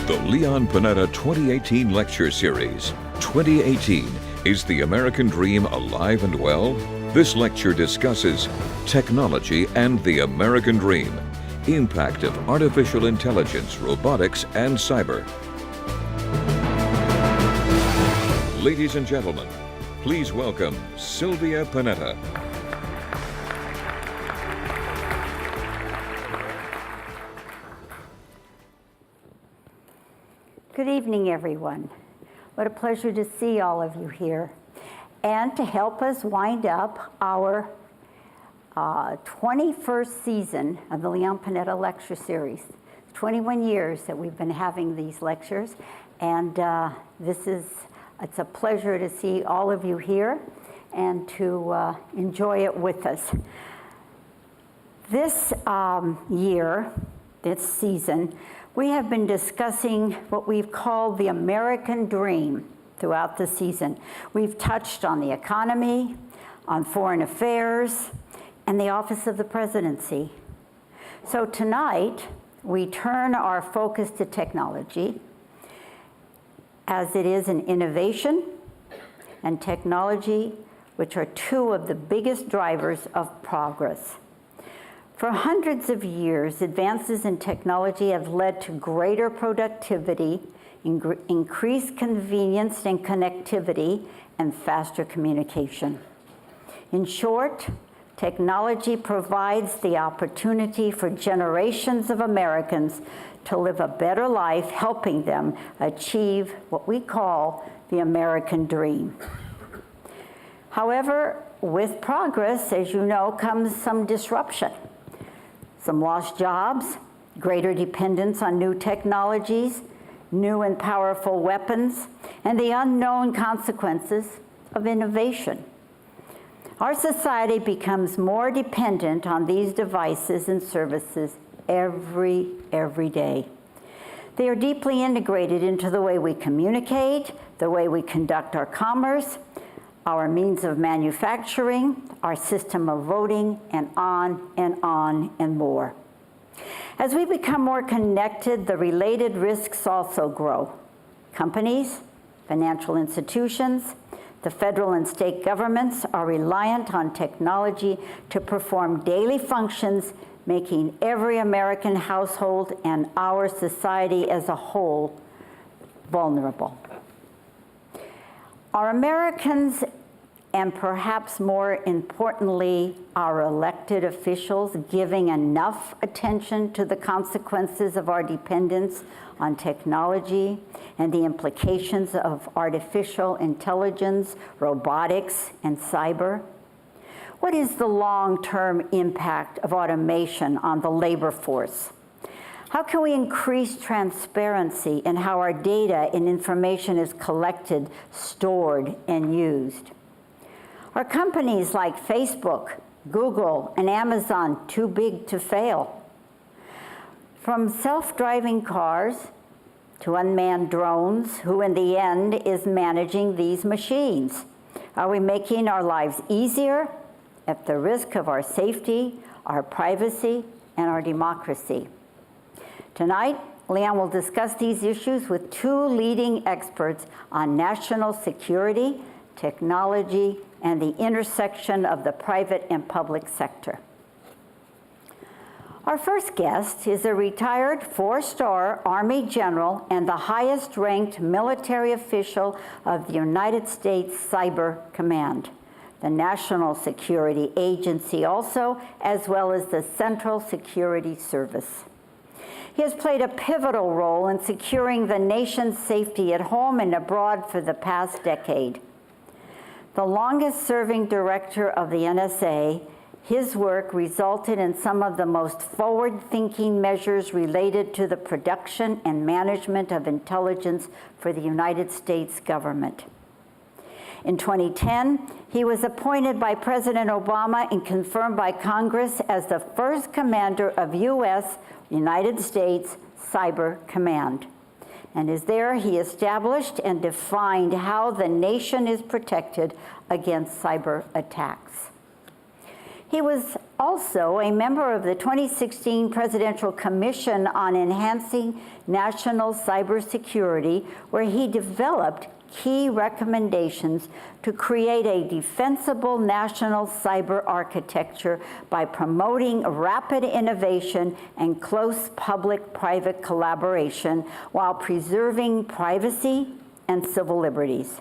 The Leon Panetta 2018 Lecture Series. 2018, is the American Dream alive and well? This lecture discusses technology and the American Dream, impact of artificial intelligence, robotics, and cyber. Ladies and gentlemen, please welcome Sylvia Panetta. Good evening, everyone. What a pleasure to see all of you here. And to help us wind up our 21st season of the Leon Panetta Lecture Series. 21 years that we've been having these lectures, and it's a pleasure to see all of you here and to enjoy it with us. This this season, we have been discussing what we've called the American Dream throughout the season. We've touched on the economy, on foreign affairs, and the office of the presidency. So tonight, we turn our focus to technology, as it is an innovation and technology, which are two of the biggest drivers of progress. For hundreds of years, advances in technology have led to greater productivity, increased convenience and connectivity, and faster communication. In short, technology provides the opportunity for generations of Americans to live a better life, helping them achieve what we call the American Dream. However, with progress, as you know, comes some disruption. Some lost jobs, greater dependence on new technologies, new and powerful weapons, and the unknown consequences of innovation. Our society becomes more dependent on these devices and services every day. They are deeply integrated into the way we communicate, the way we conduct our commerce, our means of manufacturing, our system of voting, and on and more. As we become more connected, the related risks also grow. Companies, financial institutions, the federal and state governments are reliant on technology to perform daily functions, making every American household and our society as a whole vulnerable. Are Americans, and perhaps more importantly, our elected officials, giving enough attention to the consequences of our dependence on technology and the implications of artificial intelligence, robotics, and cyber? What is the long-term impact of automation on the labor force? How can we increase transparency in how our data and information is collected, stored, and used? Are companies like Facebook, Google, and Amazon too big to fail? From self-driving cars to unmanned drones, who in the end is managing these machines? Are we making our lives easier at the risk of our safety, our privacy, and our democracy? Tonight, Leon will discuss these issues with two leading experts on national security, technology, and the intersection of the private and public sector. Our first guest is a retired four-star Army general and the highest-ranked military official of the United States Cyber Command, the National Security Agency also, as well as the Central Security Service. He has played a pivotal role in securing the nation's safety at home and abroad for the past decade. The longest-serving director of the NSA, his work resulted in some of the most forward-thinking measures related to the production and management of intelligence for the United States government. In 2010, he was appointed by President Obama and confirmed by Congress as the first commander of United States Cyber Command. And he established and defined how the nation is protected against cyber attacks. He was Also, a member of the 2016 Presidential Commission on Enhancing National Cybersecurity, where he developed key recommendations to create a defensible national cyber architecture by promoting rapid innovation and close public-private collaboration while preserving privacy and civil liberties.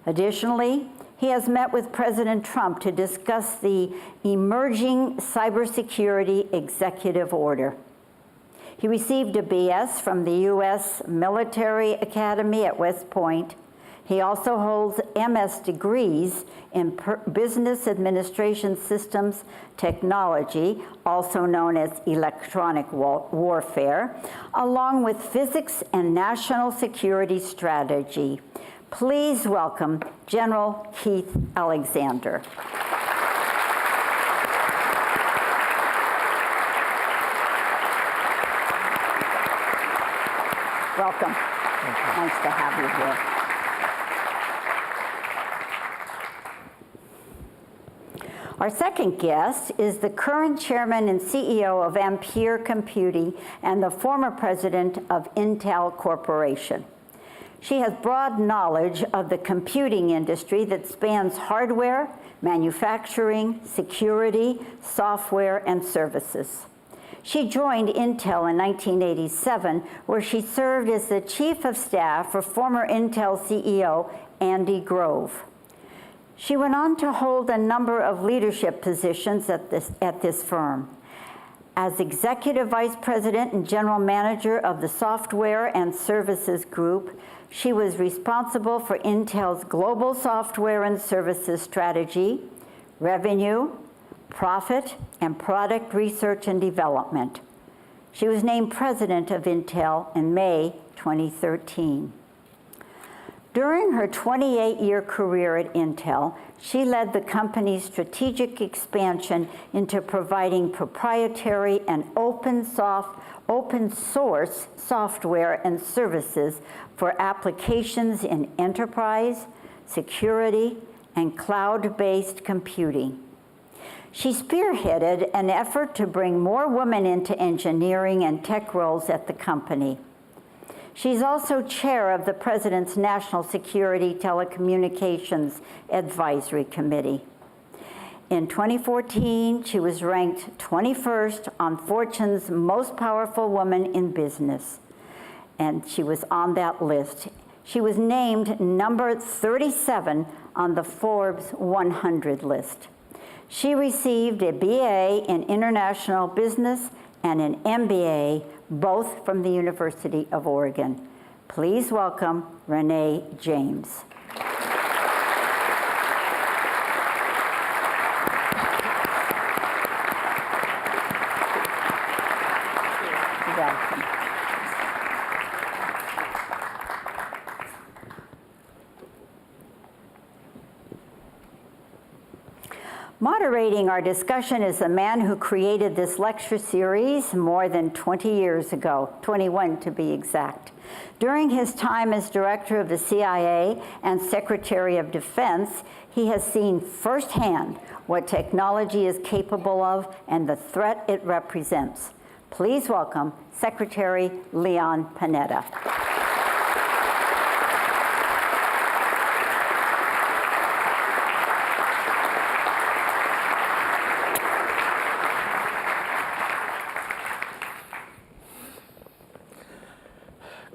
Additionally, he has met with President Trump to discuss the emerging cybersecurity executive order. He received a BS from the U.S. Military Academy at West Point. He also holds MS degrees in Business Administration Systems Technology, also known as electronic warfare, along with physics and national security strategy. Please welcome General Keith Alexander. Welcome. Nice to have you here. Our second guest is the current chairman and CEO of Ampere Computing and the former president of Intel Corporation. She has broad knowledge of the computing industry that spans hardware, manufacturing, security, software, and services. She joined Intel in 1987, where she served as the chief of staff for former Intel CEO Andy Grove. She went on to hold a number of leadership positions at this firm. As executive vice president and general manager of the Software and Services Group, she was responsible for Intel's global software and services strategy, revenue, profit, and product research and development. She was named president of Intel in May 2013. During her 28-year career at Intel, she led the company's strategic expansion into providing proprietary and open source software and services for applications in enterprise, security, and cloud-based computing. She spearheaded an effort to bring more women into engineering and tech roles at the company. She's also chair of the President's National Security Telecommunications Advisory Committee. In 2014, she was ranked 21st on Fortune's Most Powerful Women in Business, and she was on that list. She was named number 37 on the Forbes 100 list. She received a BA in International Business and an MBA, both from the University of Oregon. Please welcome Renee James. Welcome. Moderating our discussion is the man who created this lecture series more than 20 years ago, 21 to be exact. During his time as director of the CIA and Secretary of Defense, he has seen firsthand what technology is capable of and the threat it represents. Please welcome Secretary Leon Panetta.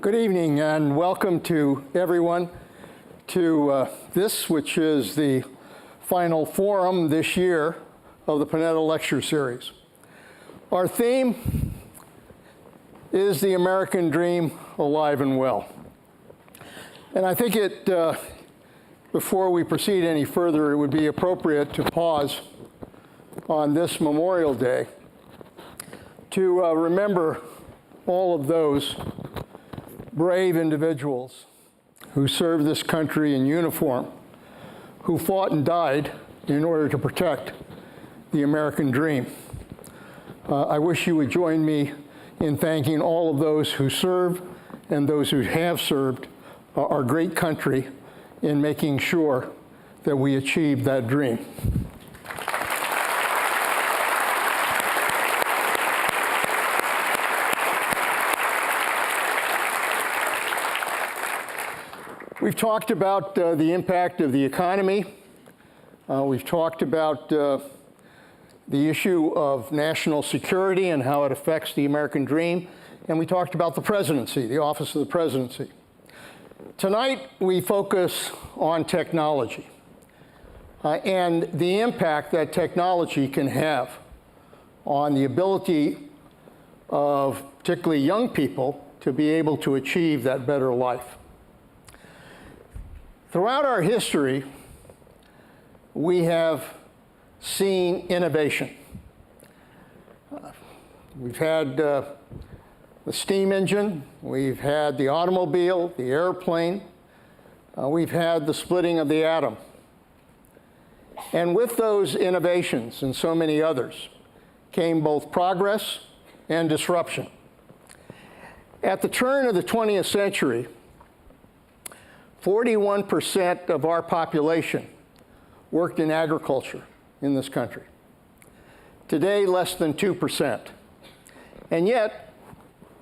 Good evening and welcome to everyone to this, which is the final forum this year of the PANETTA Lecture Series. Our theme is the American Dream Alive and Well. And I think before we proceed any further, it would be appropriate to pause on this Memorial Day to remember all of those brave individuals who served this country in uniform, who fought and died in order to protect the American dream. I wish you would join me in thanking all of those who serve and those who have served our great country in making sure that we achieve that dream. We've talked about the impact of the economy. We've talked about the issue of national security and how it affects the American dream. And we talked about the presidency, the office of the presidency. Tonight, we focus on technology and the impact that technology can have on the ability of particularly young people to be able to achieve that better life. Throughout our history, we have seen innovation. We've had the steam engine, we've had the automobile, the airplane, we've had the splitting of the atom. And with those innovations and so many others came both progress and disruption. At the turn of the 20th century, 41% of our population worked in agriculture in this country. Today, less than 2%. And yet,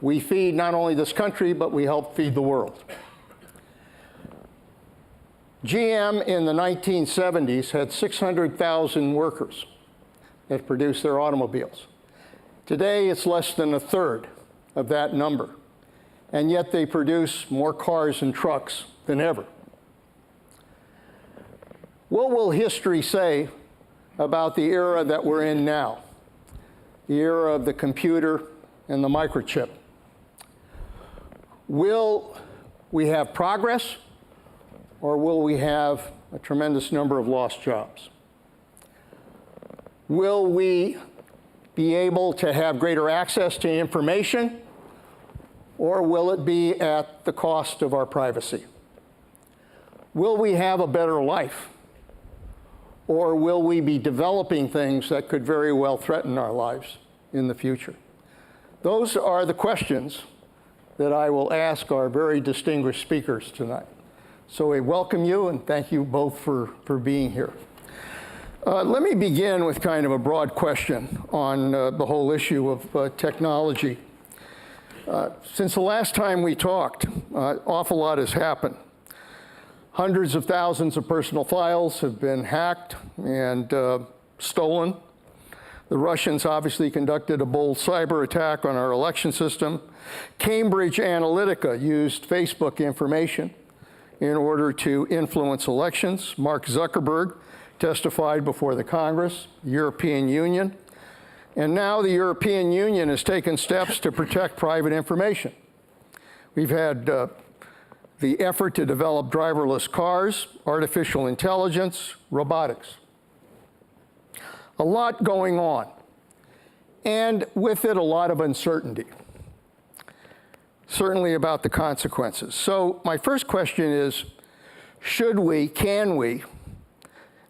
we feed not only this country, but we help feed the world. GM in the 1970s had 600,000 workers that produced their automobiles. Today, it's less than a third of that number. And yet they produce more cars and trucks than ever. What will history say about the era that we're in now, the era of the computer and the microchip? Will we have progress, or will we have a tremendous number of lost jobs? Will we be able to have greater access to information, or will it be at the cost of our privacy? Will we have a better life, or will we be developing things that could very well threaten our lives in the future? Those are the questions that I will ask our very distinguished speakers tonight. So I welcome you and thank you both for being here. Let me begin with kind of a broad question on the whole issue of technology. Since the last time we talked, an awful lot has happened. Hundreds of thousands of personal files have been hacked and stolen. The Russians obviously conducted a bold cyber attack on our election system. Cambridge Analytica used Facebook information in order to influence elections. Mark Zuckerberg testified before the Congress, the European Union. And now the European Union has taken steps to protect private information. We've had the effort to develop driverless cars, artificial intelligence, robotics. A lot going on, and with it a lot of uncertainty, certainly about the consequences. So my first question is, should we, can we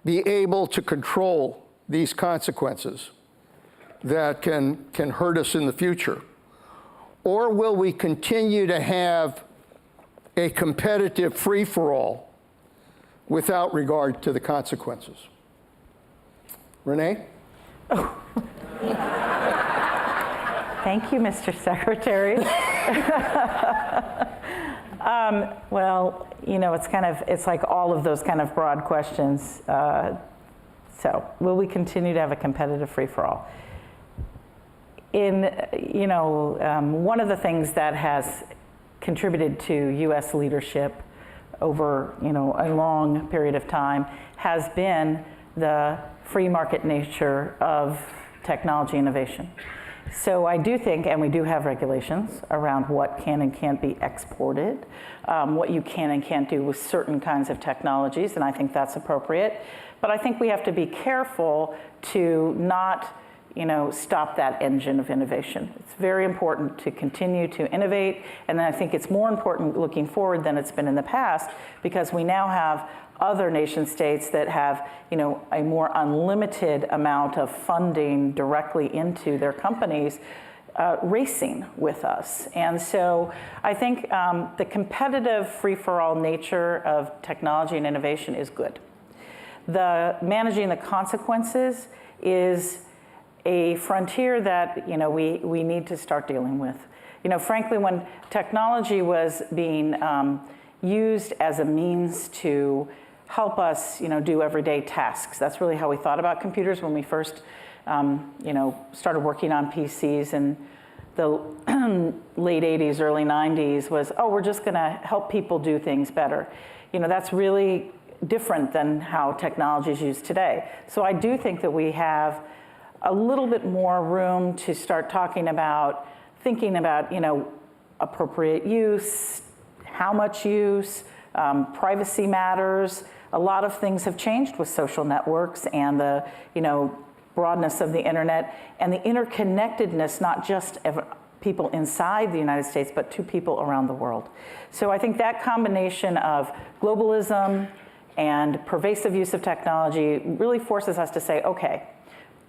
be able to control these consequences that can hurt us in the future? Or will we continue to have a competitive free-for-all without regard to the consequences? Renee? Oh. Thank you, Mr. Secretary. Well, you know, it's like all of those kind of broad questions. So, will we continue to have a competitive free-for-all? One of the things that has contributed to U.S. leadership over, a long period of time has been the free market nature of technology innovation. So I do think, and we do have regulations around what can and can't be exported, what you can and can't do with certain kinds of technologies, and I think that's appropriate. But I think we have to be careful to not, stop that engine of innovation. It's very important to continue to innovate, and then I think it's more important looking forward than it's been in the past, because we now have other nation states that have, a more unlimited amount of funding directly into their companies racing with us. And so I think the competitive free-for-all nature of technology and innovation is good. The managing the consequences is a frontier that, we need to start dealing with. Frankly, when technology was being used as a means to help us, do everyday tasks. That's really how we thought about computers when we first, started working on PCs in the late 80s, early 90s was, we're just gonna help people do things better. That's really different than how technology is used today. So I do think that we have a little bit more room to start thinking about, appropriate use, how much use, privacy matters. A lot of things have changed with social networks and the, broadness of the internet and the interconnectedness, not just of people inside the United States, but to people around the world. So I think that combination of globalism and pervasive use of technology really forces us to say, okay,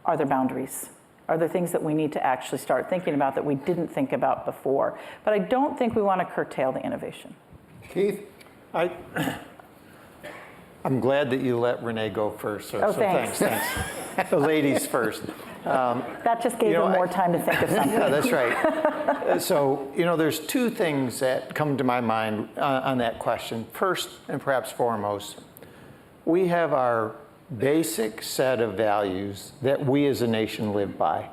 are there boundaries? Are there things that we need to actually start thinking about that we didn't think about before? But I don't think we want to curtail the innovation. Keith? I'm glad that you let Renee go first. So thanks. Thanks. The ladies first. That just gave them more time to think of something. Yeah, that's right. So, there's two things that come to my mind on that question. First, and perhaps foremost, we have our basic set of values that we as a nation live by.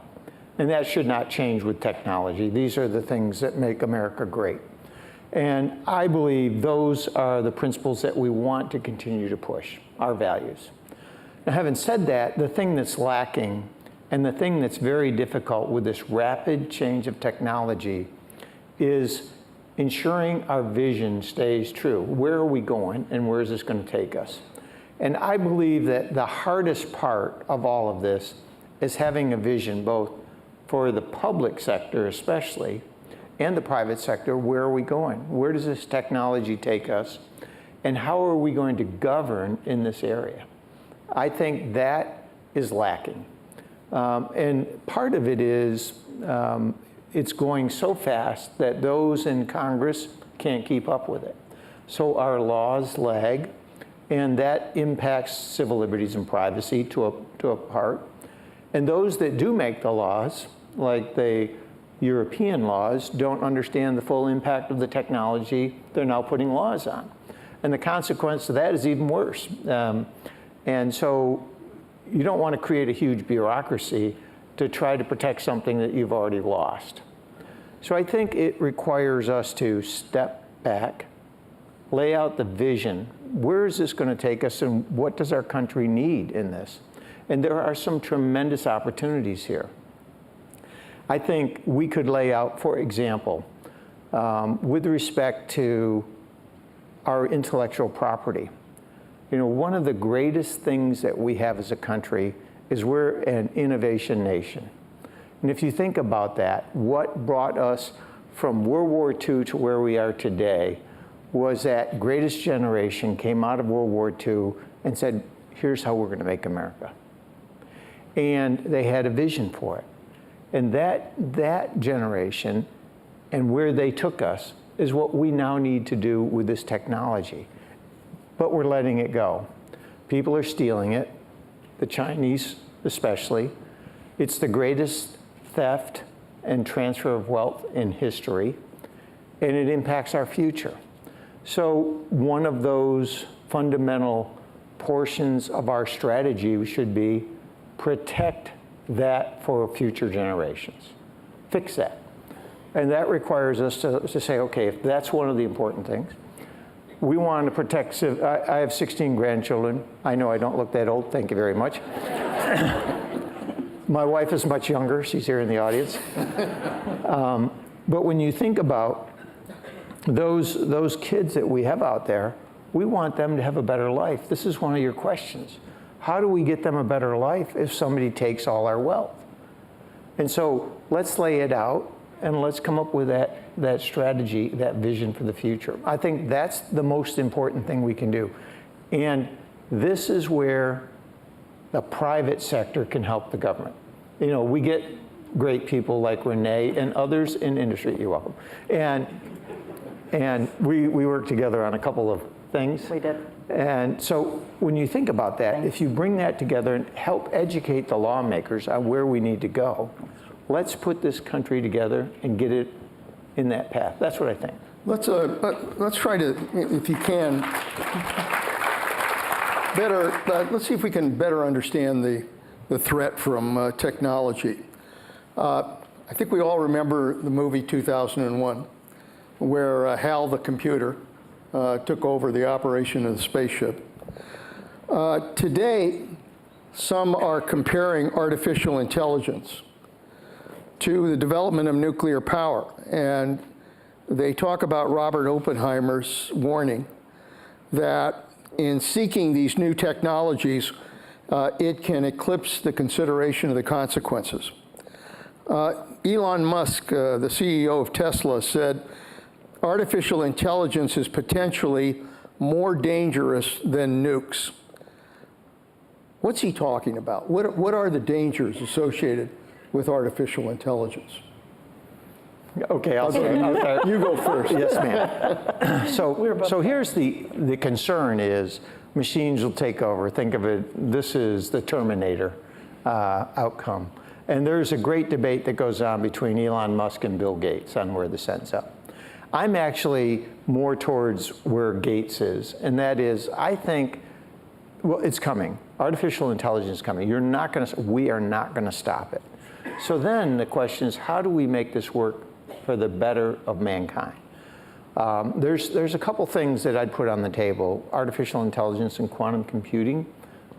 And that should not change with technology. These are the things that make America great. And I believe those are the principles that we want to continue to push, our values. Now, having said that, the thing that's lacking and the thing that's very difficult with this rapid change of technology is ensuring our vision stays true. Where are we going and where is this going to take us? And I believe that the hardest part of all of this is having a vision both for the public sector especially and the private sector. Where are we going? Where does this technology take us? And how are we going to govern in this area? I think that is lacking. And part of it is it's going so fast that those in Congress can't keep up with it. So our laws lag, and that impacts civil liberties and privacy to a part. And those that do make the laws, like the European laws, don't understand the full impact of the technology they're now putting laws on. And the consequence of that is even worse. And so you don't want to create a huge bureaucracy to try to protect something that you've already lost. So I think it requires us to step back, lay out the vision. Where is this going to take us and what does our country need in this? And there are some tremendous opportunities here. I think we could lay out, for example, with respect to our intellectual property. One of the greatest things that we have as a country is we're an innovation nation. And if you think about that, what brought us from World War II to where we are today was that greatest generation came out of World War II and said, here's how we're going to make America. And they had a vision for it. And that generation and where they took us is what we now need to do with this technology. But we're letting it go. People are stealing it, the Chinese especially. It's the greatest theft and transfer of wealth in history, and it impacts our future. So one of those fundamental portions of our strategy should be protect that for future generations. Fix that. And that requires us to say, okay, if that's one of the important things, we want to protect, I have 16 grandchildren. I know I don't look that old, thank you very much. My wife is much younger, she's here in the audience. But when you think about those kids that we have out there, we want them to have a better life. This is one of your questions. How do we get them a better life if somebody takes all our wealth? And so let's lay it out and let's come up with that strategy, that vision for the future. I think that's the most important thing we can do. And this is where the private sector can help the government. We get great people like Renee and others in industry. You're welcome. And we work together on a couple of things. We did. And so when you think about that, if you bring that together and help educate the lawmakers on where we need to go, let's put this country together and get it in that path. That's what I think. Let's try to, if you can, let's see if we can better understand the threat from technology. I think we all remember the movie 2001, where Hal the computer took over the operation of the spaceship. Today, some are comparing artificial intelligence to the development of nuclear power. And they talk about Robert Oppenheimer's warning that in seeking these new technologies, it can eclipse the consideration of the consequences. Elon Musk, the CEO of Tesla, said, artificial intelligence is potentially more dangerous than nukes. What's he talking about? What are the dangers associated with artificial intelligence? Okay, I'll start. You go first. Yes, ma'am. So here's the concern is machines will take over. Think of it, this is the Terminator outcome. And there's a great debate that goes on between Elon Musk and Bill Gates on where this ends up. I'm actually more towards where Gates is, and that is, I think, well, it's coming. Artificial intelligence is coming. We are not going to stop it. So then the question is, how do we make this work for the better of mankind? There's a couple things that I'd put on the table. Artificial intelligence and quantum computing.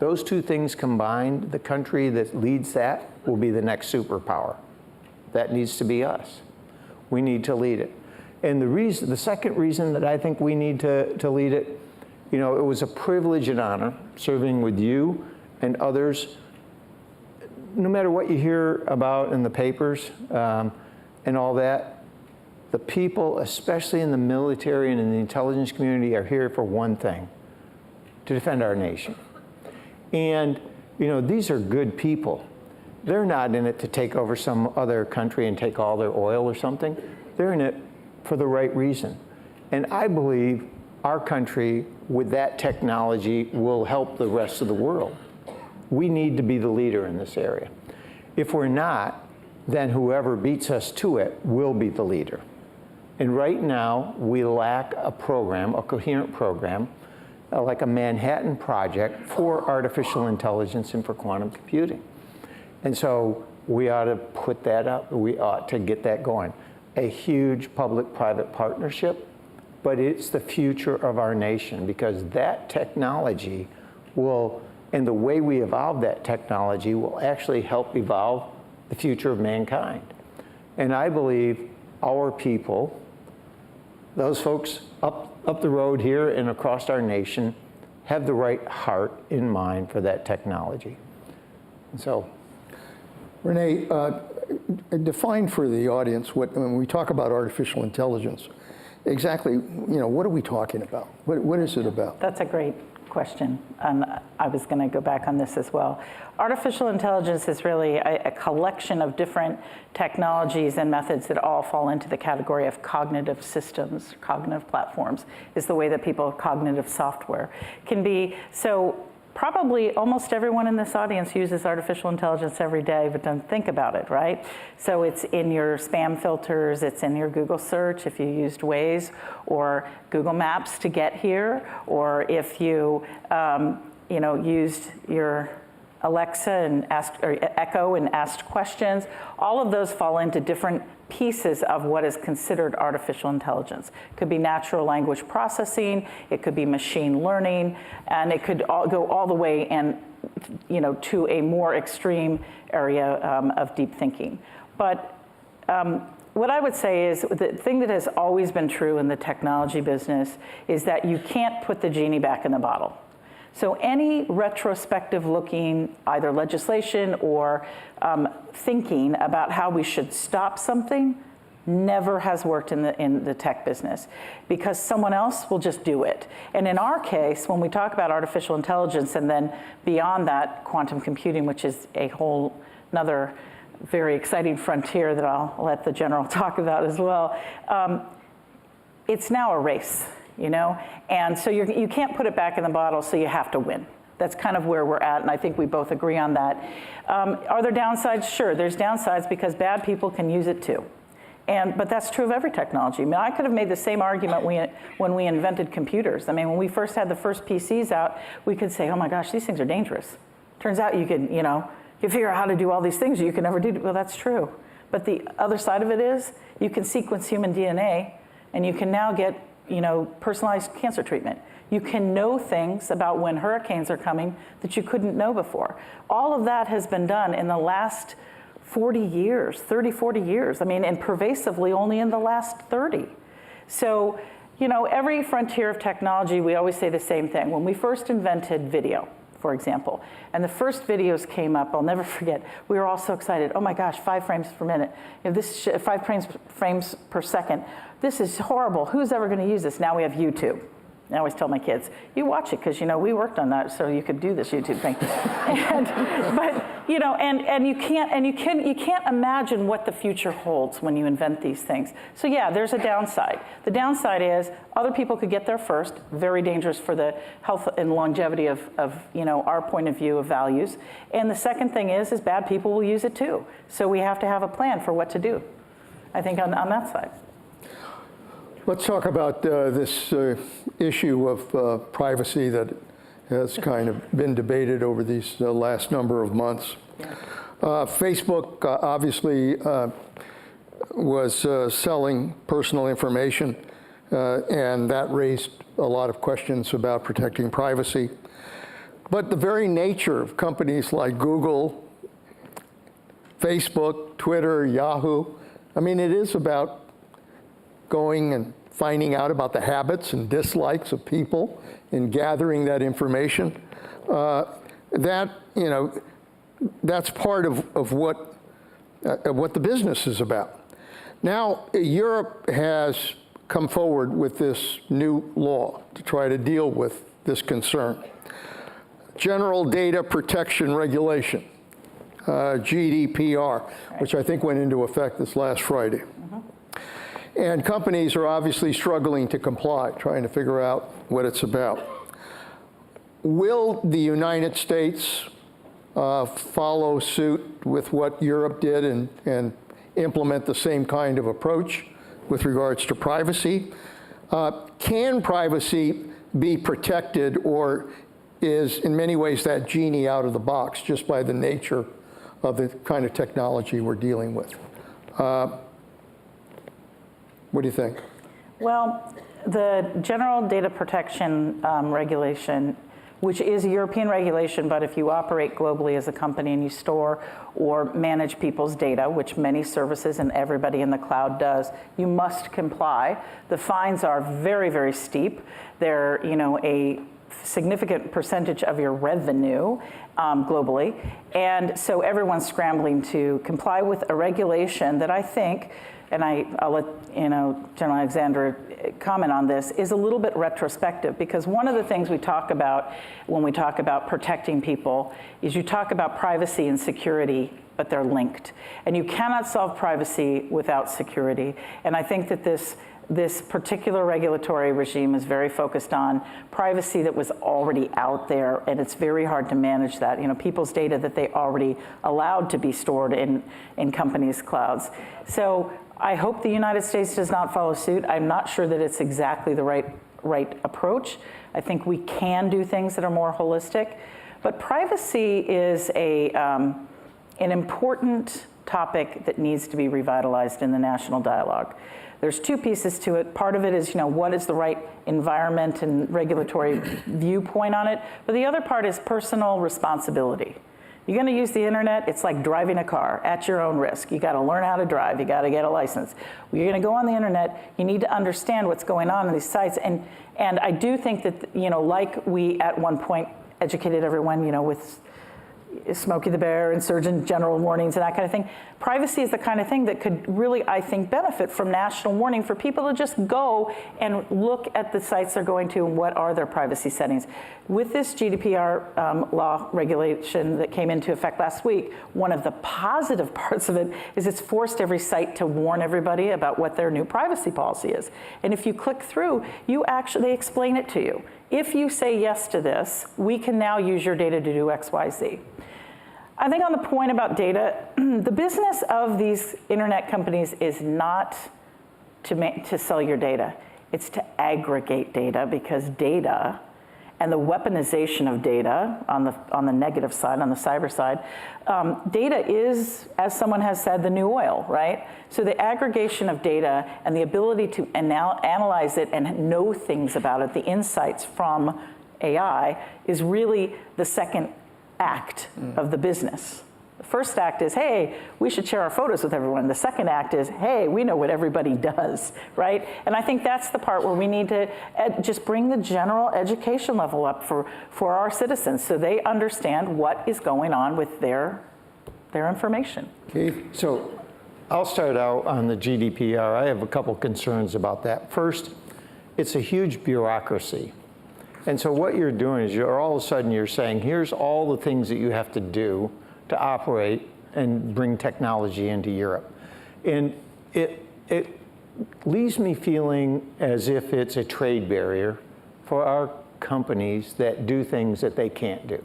Those two things combined, the country that leads that will be the next superpower. That needs to be us. We need to lead it. And the second reason that I think we need to lead it, it was a privilege and honor serving with you and others. No matter what you hear about in the papers and all that, the people, especially in the military and in the intelligence community, are here for one thing: to defend our nation. And, these are good people. They're not in it to take over some other country and take all their oil or something. They're in it for the right reason. And I believe our country, with that technology, will help the rest of the world. We need to be the leader in this area. If we're not, then whoever beats us to it will be the leader. And right now, we lack a program, a coherent program, like a Manhattan Project for artificial intelligence and for quantum computing. And so we ought to put that up. We ought to get that going. A huge public-private partnership, but it's the future of our nation, because that technology will, and the way we evolve that technology will actually help evolve the future of mankind. And I believe our people, those folks up the road here and across our nation, have the right heart in mind for that technology. And so, Renee, define for the audience when we talk about artificial intelligence, exactly, what are we talking about? What is it about? That's a great question, and I was going to go back on this as well. Artificial intelligence is really a collection of different technologies and methods that all fall into the category of cognitive systems, cognitive platforms, is the way that people, cognitive software, can be. So probably almost everyone in this audience uses artificial intelligence every day, but don't think about it, right? So it's in your spam filters, it's in your Google search if you used Waze or Google Maps to get here, or if you, used your Alexa and or Echo and asked questions. All of those fall into different pieces of what is considered artificial intelligence. It could be natural language processing, it could be machine learning, and it could go all the way and to a more extreme area of deep thinking. But what I would say is the thing that has always been true in the technology business is that you can't put the genie back in the bottle. So any retrospective looking, either legislation or thinking about how we should stop something never has worked in the tech business, because someone else will just do it. And in our case, when we talk about artificial intelligence and then beyond that, quantum computing, which is a whole another very exciting frontier that I'll let the general talk about as well, it's now a race. And so you can't put it back in the bottle, so you have to win. That's kind of where we're at, and I think we both agree on that. Are there downsides? Sure, there's downsides because bad people can use it too. But that's true of every technology. I mean, I could have made the same argument when we invented computers. I mean, when we first had the first PCs out, we could say, oh my gosh, these things are dangerous. Turns out you can, you figure out how to do all these things you can never do. Well, that's true. But the other side of it is you can sequence human DNA, and you can now get, personalized cancer treatment. You can know things about when hurricanes are coming that you couldn't know before. All of that has been done in the last 40 years, 30, 40 years. I mean, and pervasively only in the last 30. So, every frontier of technology, we always say the same thing. When we first invented video, for example, and the first videos came up, I'll never forget, we were all so excited. Oh my gosh, 5 frames per minute. 5 frames per second. This is horrible. Who's ever going to use this? Now we have YouTube. I always tell my kids, you watch it because we worked on that so you could do this YouTube thing. And you can't imagine what the future holds when you invent these things. So yeah, there's a downside. The downside is other people could get there first, very dangerous for the health and longevity of our point of view of values. And the second thing is bad people will use it too. So we have to have a plan for what to do, I think, on that side. Let's talk about this issue of privacy that has kind of been debated over these last number of months. Facebook obviously was selling personal information, and that raised a lot of questions about protecting privacy. But the very nature of companies like Google, Facebook, Twitter, Yahoo, I mean, it is about going and finding out about the habits and dislikes of people and gathering that information. That's part of what the business is about. Now, Europe has come forward with this new law to try to deal with this concern. General Data Protection Regulation, GDPR, which I think went into effect this last Friday. And companies are obviously struggling to comply, trying to figure out what it's about. Will the United States follow suit with what Europe did and implement the same kind of approach with regards to privacy? Can privacy be protected, or is in many ways that genie out of the box just by the nature of the kind of technology we're dealing with? What do you think? Well, the General Data Protection Regulation, which is a European regulation, but if you operate globally as a company and you store or manage people's data, which many services and everybody in the cloud does, you must comply. The fines are very, very steep. They're, a significant percentage of your revenue globally. And so everyone's scrambling to comply with a regulation that I think, and I'll let General Alexander comment on this, is a little bit retrospective, because one of the things we talk about when we talk about protecting people is you talk about privacy and security, but they're linked. And you cannot solve privacy without security. And I think that this particular regulatory regime is very focused on privacy that was already out there, and it's very hard to manage that. People's data that they already allowed to be stored in companies' clouds. So I hope the United States does not follow suit. I'm not sure that it's exactly the right approach. I think we can do things that are more holistic, but privacy is an important topic that needs to be revitalized in the national dialogue. There's two pieces to it. Part of it is, what is the right environment and regulatory viewpoint on it, but the other part is personal responsibility. You're going to use the internet, it's like driving a car at your own risk. You got to learn how to drive, you got to get a license. You're going to go on the internet, you need to understand what's going on these sites. And I do think that, like we at one point educated everyone, with Smokey the Bear and Surgeon General warnings and that kind of thing. Privacy is the kind of thing that could really, I think, benefit from national warning for people to just go and look at the sites they're going to and what are their privacy settings. With this GDPR law regulation that came into effect last week, one of the positive parts of it is it's forced every site to warn everybody about what their new privacy policy is. And if you click through, they explain it to you. If you say yes to this, we can now use your data to do X, Y, Z. I think on the point about data, the business of these internet companies is not to sell your data. It's to aggregate data, because data and the weaponization of data on the negative side, on the cyber side, data is, as someone has said, the new oil, right? So the aggregation of data and the ability to analyze it and know things about it, the insights from AI, is really the second act of the business. The first act is, hey, we should share our photos with everyone. The second act is, hey, we know what everybody does, right? And I think that's the part where we need to just bring the general education level up for our citizens, so they understand what is going on with their information. Keith? So I'll start out on the GDPR. I have a couple concerns about that. First, it's a huge bureaucracy. And so what you're doing is all of a sudden you're saying, here's all the things that you have to do to operate and bring technology into Europe. And it leaves me feeling as if it's a trade barrier for our companies that do things that they can't do.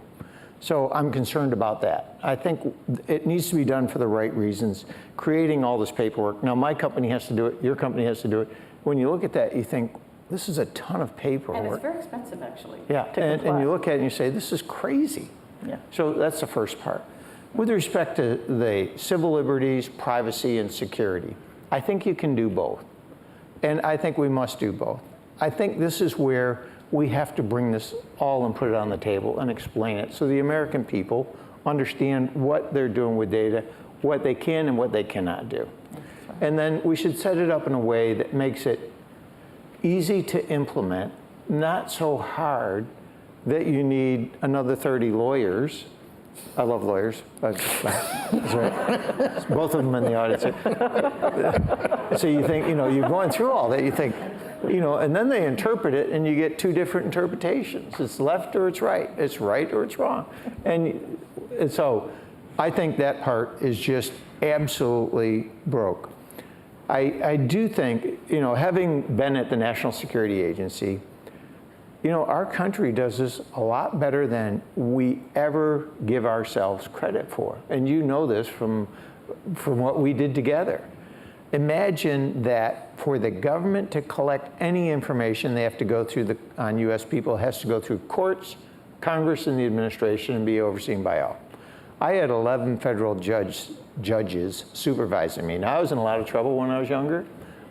So I'm concerned about that. I think it needs to be done for the right reasons, creating all this paperwork. Now, my company has to do it, your company has to do it. When you look at that, you think, this is a ton of paperwork. And it's very expensive, actually. Yeah, and you look at it and you say, this is crazy. Yeah. So that's the first part. With respect to the civil liberties, privacy, and security, I think you can do both. And I think we must do both. I think this is where we have to bring this all and put it on the table and explain it so the American people understand what they're doing with data, what they can and what they cannot do. And then we should set it up in a way that makes it easy to implement, not so hard that you need another 30 lawyers. I love lawyers. That's right. Both of them in the audience. So you think, you're going through all that. You think, and then they interpret it, and you get two different interpretations. It's left or it's right. It's right or it's wrong. And so I think that part is just absolutely broke. I do think, having been at the National Security Agency, our country does this a lot better than we ever give ourselves credit for. And you know this from what we did together. Imagine that for the government to collect any information, they have to go through on U.S. people, it has to go through courts, Congress, and the administration, and be overseen by all. I had 11 federal judges supervising me. Now, I was in a lot of trouble when I was younger.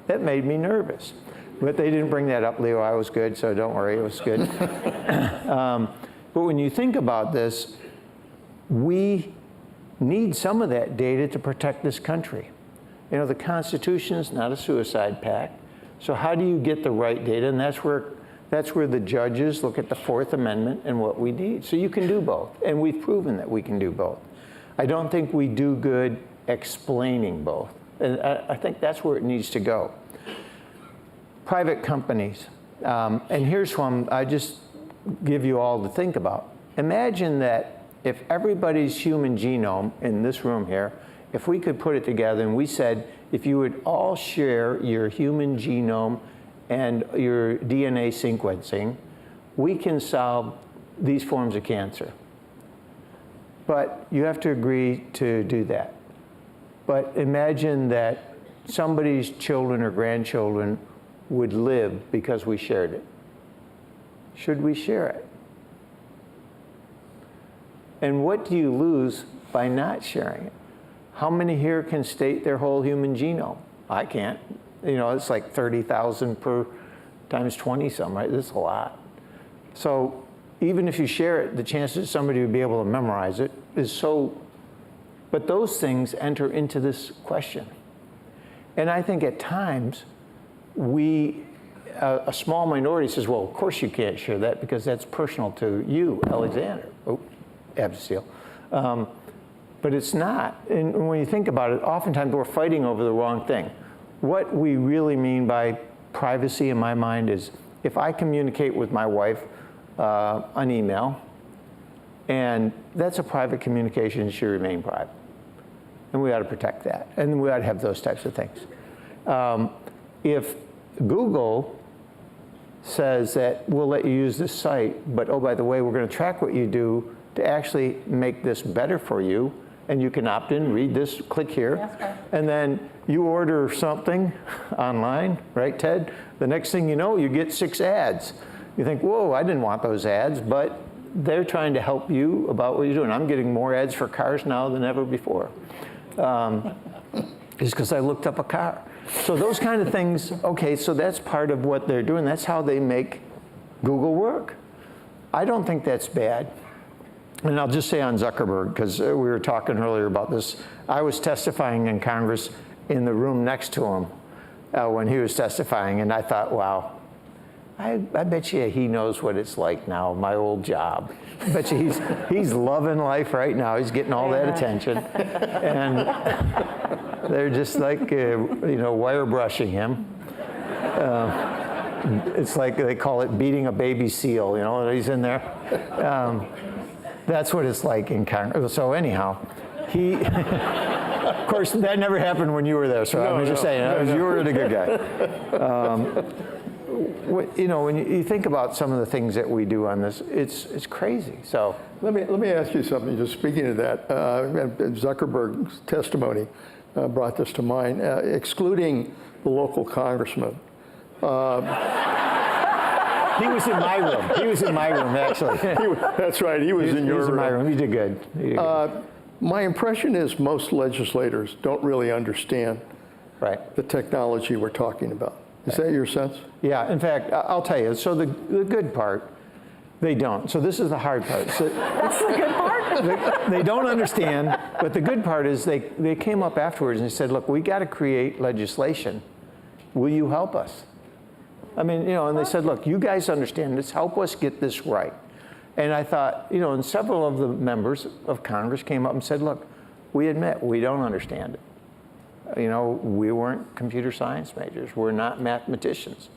That made me nervous. But they didn't bring that up, Leo. I was good, so don't worry, it was good. But when you think about this, we need some of that data to protect this country. The Constitution is not a suicide pact. So how do you get the right data? And that's where the judges look at the Fourth Amendment and what we need. So you can do both, and we've proven that we can do both. I don't think we do good explaining both. And I think that's where it needs to go. Private companies, and here's one I just give you all to think about. Imagine that if everybody's human genome in this room here, if we could put it together and we said, if you would all share your human genome and your DNA sequencing, we can solve these forms of cancer. But you have to agree to do that. But imagine that somebody's children or grandchildren would live because we shared it. Should we share it? And what do you lose by not sharing it? How many here can state their whole human genome? I can't. It's like 30,000 per times 20 some, right? That's a lot. So even if you share it, the chances somebody would be able to memorize it is so, but those things enter into this question. And I think at times, a small minority says, well, of course you can't share that because that's personal to you, Alexander. Oh, Abdicil. But it's not. And when you think about it, oftentimes we're fighting over the wrong thing. What we really mean by privacy in my mind is if I communicate with my wife on email, and that's a private communication, it should remain private. And we ought to protect that. And we ought to have those types of things. If Google says that we'll let you use this site, but oh, by the way, we're going to track what you do to actually make this better for you. And you can opt in, read this, click here. And then you order something online, right, Ted? The next thing you know, you get 6 ads. You think, whoa, I didn't want those ads, but they're trying to help you about what you're doing. I'm getting more ads for cars now than ever before. Just because I looked up a car. So those kind of things, okay, so that's part of what they're doing. That's how they make Google work. I don't think that's bad. And I'll just say on Zuckerberg, because we were talking earlier about this. I was testifying in Congress in the room next to him when he was testifying, and I thought, wow, I bet you he knows what it's like now, my old job. I bet you he's loving life right now. He's getting all that attention. And they're just like, wire brushing him. It's like they call it beating a baby seal, he's in there. That's what it's like in Congress. So anyhow, of course, that never happened when you were there, so I'm just saying, you were the good guy. When you think about some of the things that we do on this, it's crazy. So let me ask you something. Just speaking of that, Zuckerberg's testimony brought this to mind. Excluding the local congressman. He was in my room. He was in my room, actually. That's right. He was in your room. He was in my room. He did good. My impression is most legislators don't really understand the technology we're talking about. Is that your sense? Yeah. In fact, I'll tell you. So the good part, they don't. So this is the hard part. So That's the good part? they don't understand, but the good part is they came up afterwards and they said, look, we got to create legislation. Will you help us? I mean, and they said, look, you guys understand this. Help us get this right. And I thought, and several of the members of Congress came up and said, look, we admit we don't understand it. We weren't computer science majors. We're not mathematicians.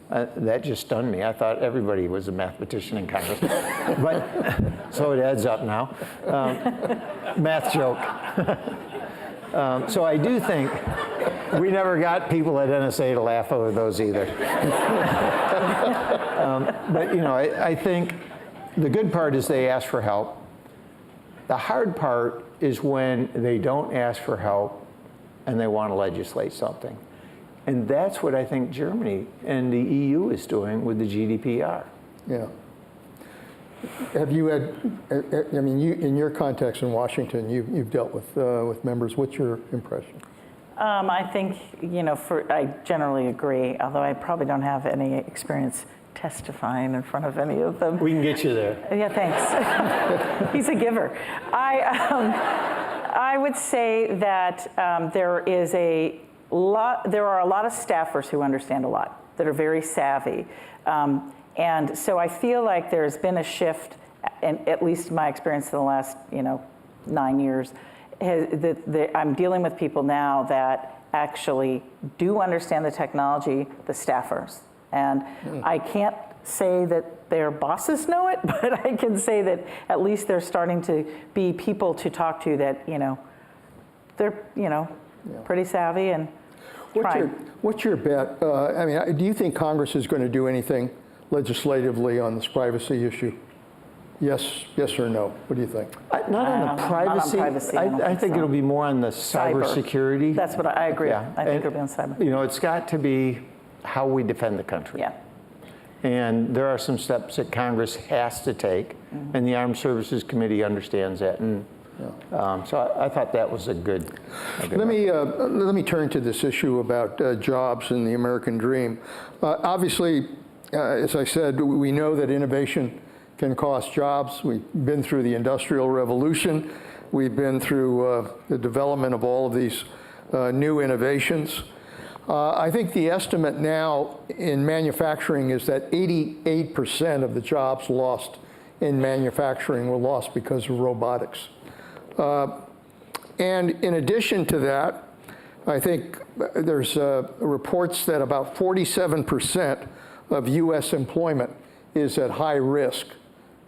That just stunned me. I thought everybody was a mathematician in Congress. But so it adds up now. Math joke. So I do think we never got people at NSA to laugh over those either. But I think the good part is they ask for help. The hard part is when they don't ask for help and they want to legislate something. And that's what I think Germany and the EU is doing with the GDPR. Yeah. Have you had, in your context in Washington, you've dealt with members. What's your impression? I think, I generally agree, although I probably don't have any experience testifying in front of any of them. We can get you there. Yeah, thanks. He's a giver. I would say that there are a lot of staffers who understand a lot, that are very savvy. And so I feel like there's been a shift, and at least my experience in the last 9 years, I'm dealing with people now that actually do understand the technology, the staffers. And I can't say that their bosses know it, but I can say that at least they're starting to be people to talk to that, they're, pretty savvy and trying. What's your bet? Do you think Congress is going to do anything legislatively on this privacy issue? Yes or no? What do you think? Not on the privacy. Not on privacy, I think it'll be more on the cybersecurity. That's what I agree. Yeah. I think it'll be on cyber. It's got to be how we defend the country. Yeah. And there are some steps that Congress has to take, and the Armed Services Committee understands that. And so I thought that was a good. Let me turn to this issue about jobs and the American dream. Obviously, as I said, we know that innovation can cost jobs. We've been through the Industrial Revolution. We've been through the development of all of these new innovations. I think the estimate now in manufacturing is that 88% of the jobs lost in manufacturing were lost because of robotics. And in addition to that, I think there's reports that about 47% of U.S. employment is at high risk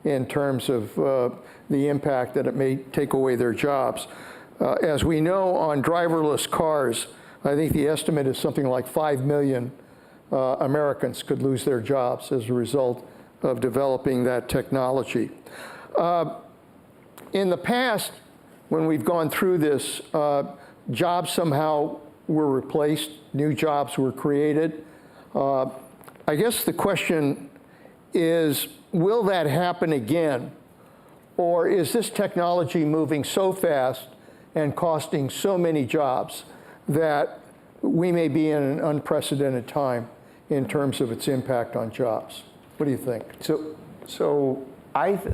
in terms of the impact that it may take away their jobs. As we know, on driverless cars, I think the estimate is something like 5 million Americans could lose their jobs as a result of developing that technology. in the past, when we've gone through this, jobs somehow were replaced, new jobs were created. I guess the question is, will that happen again? Or is this technology moving so fast and costing so many jobs that we may be in an unprecedented time in terms of its impact on jobs? What do you think?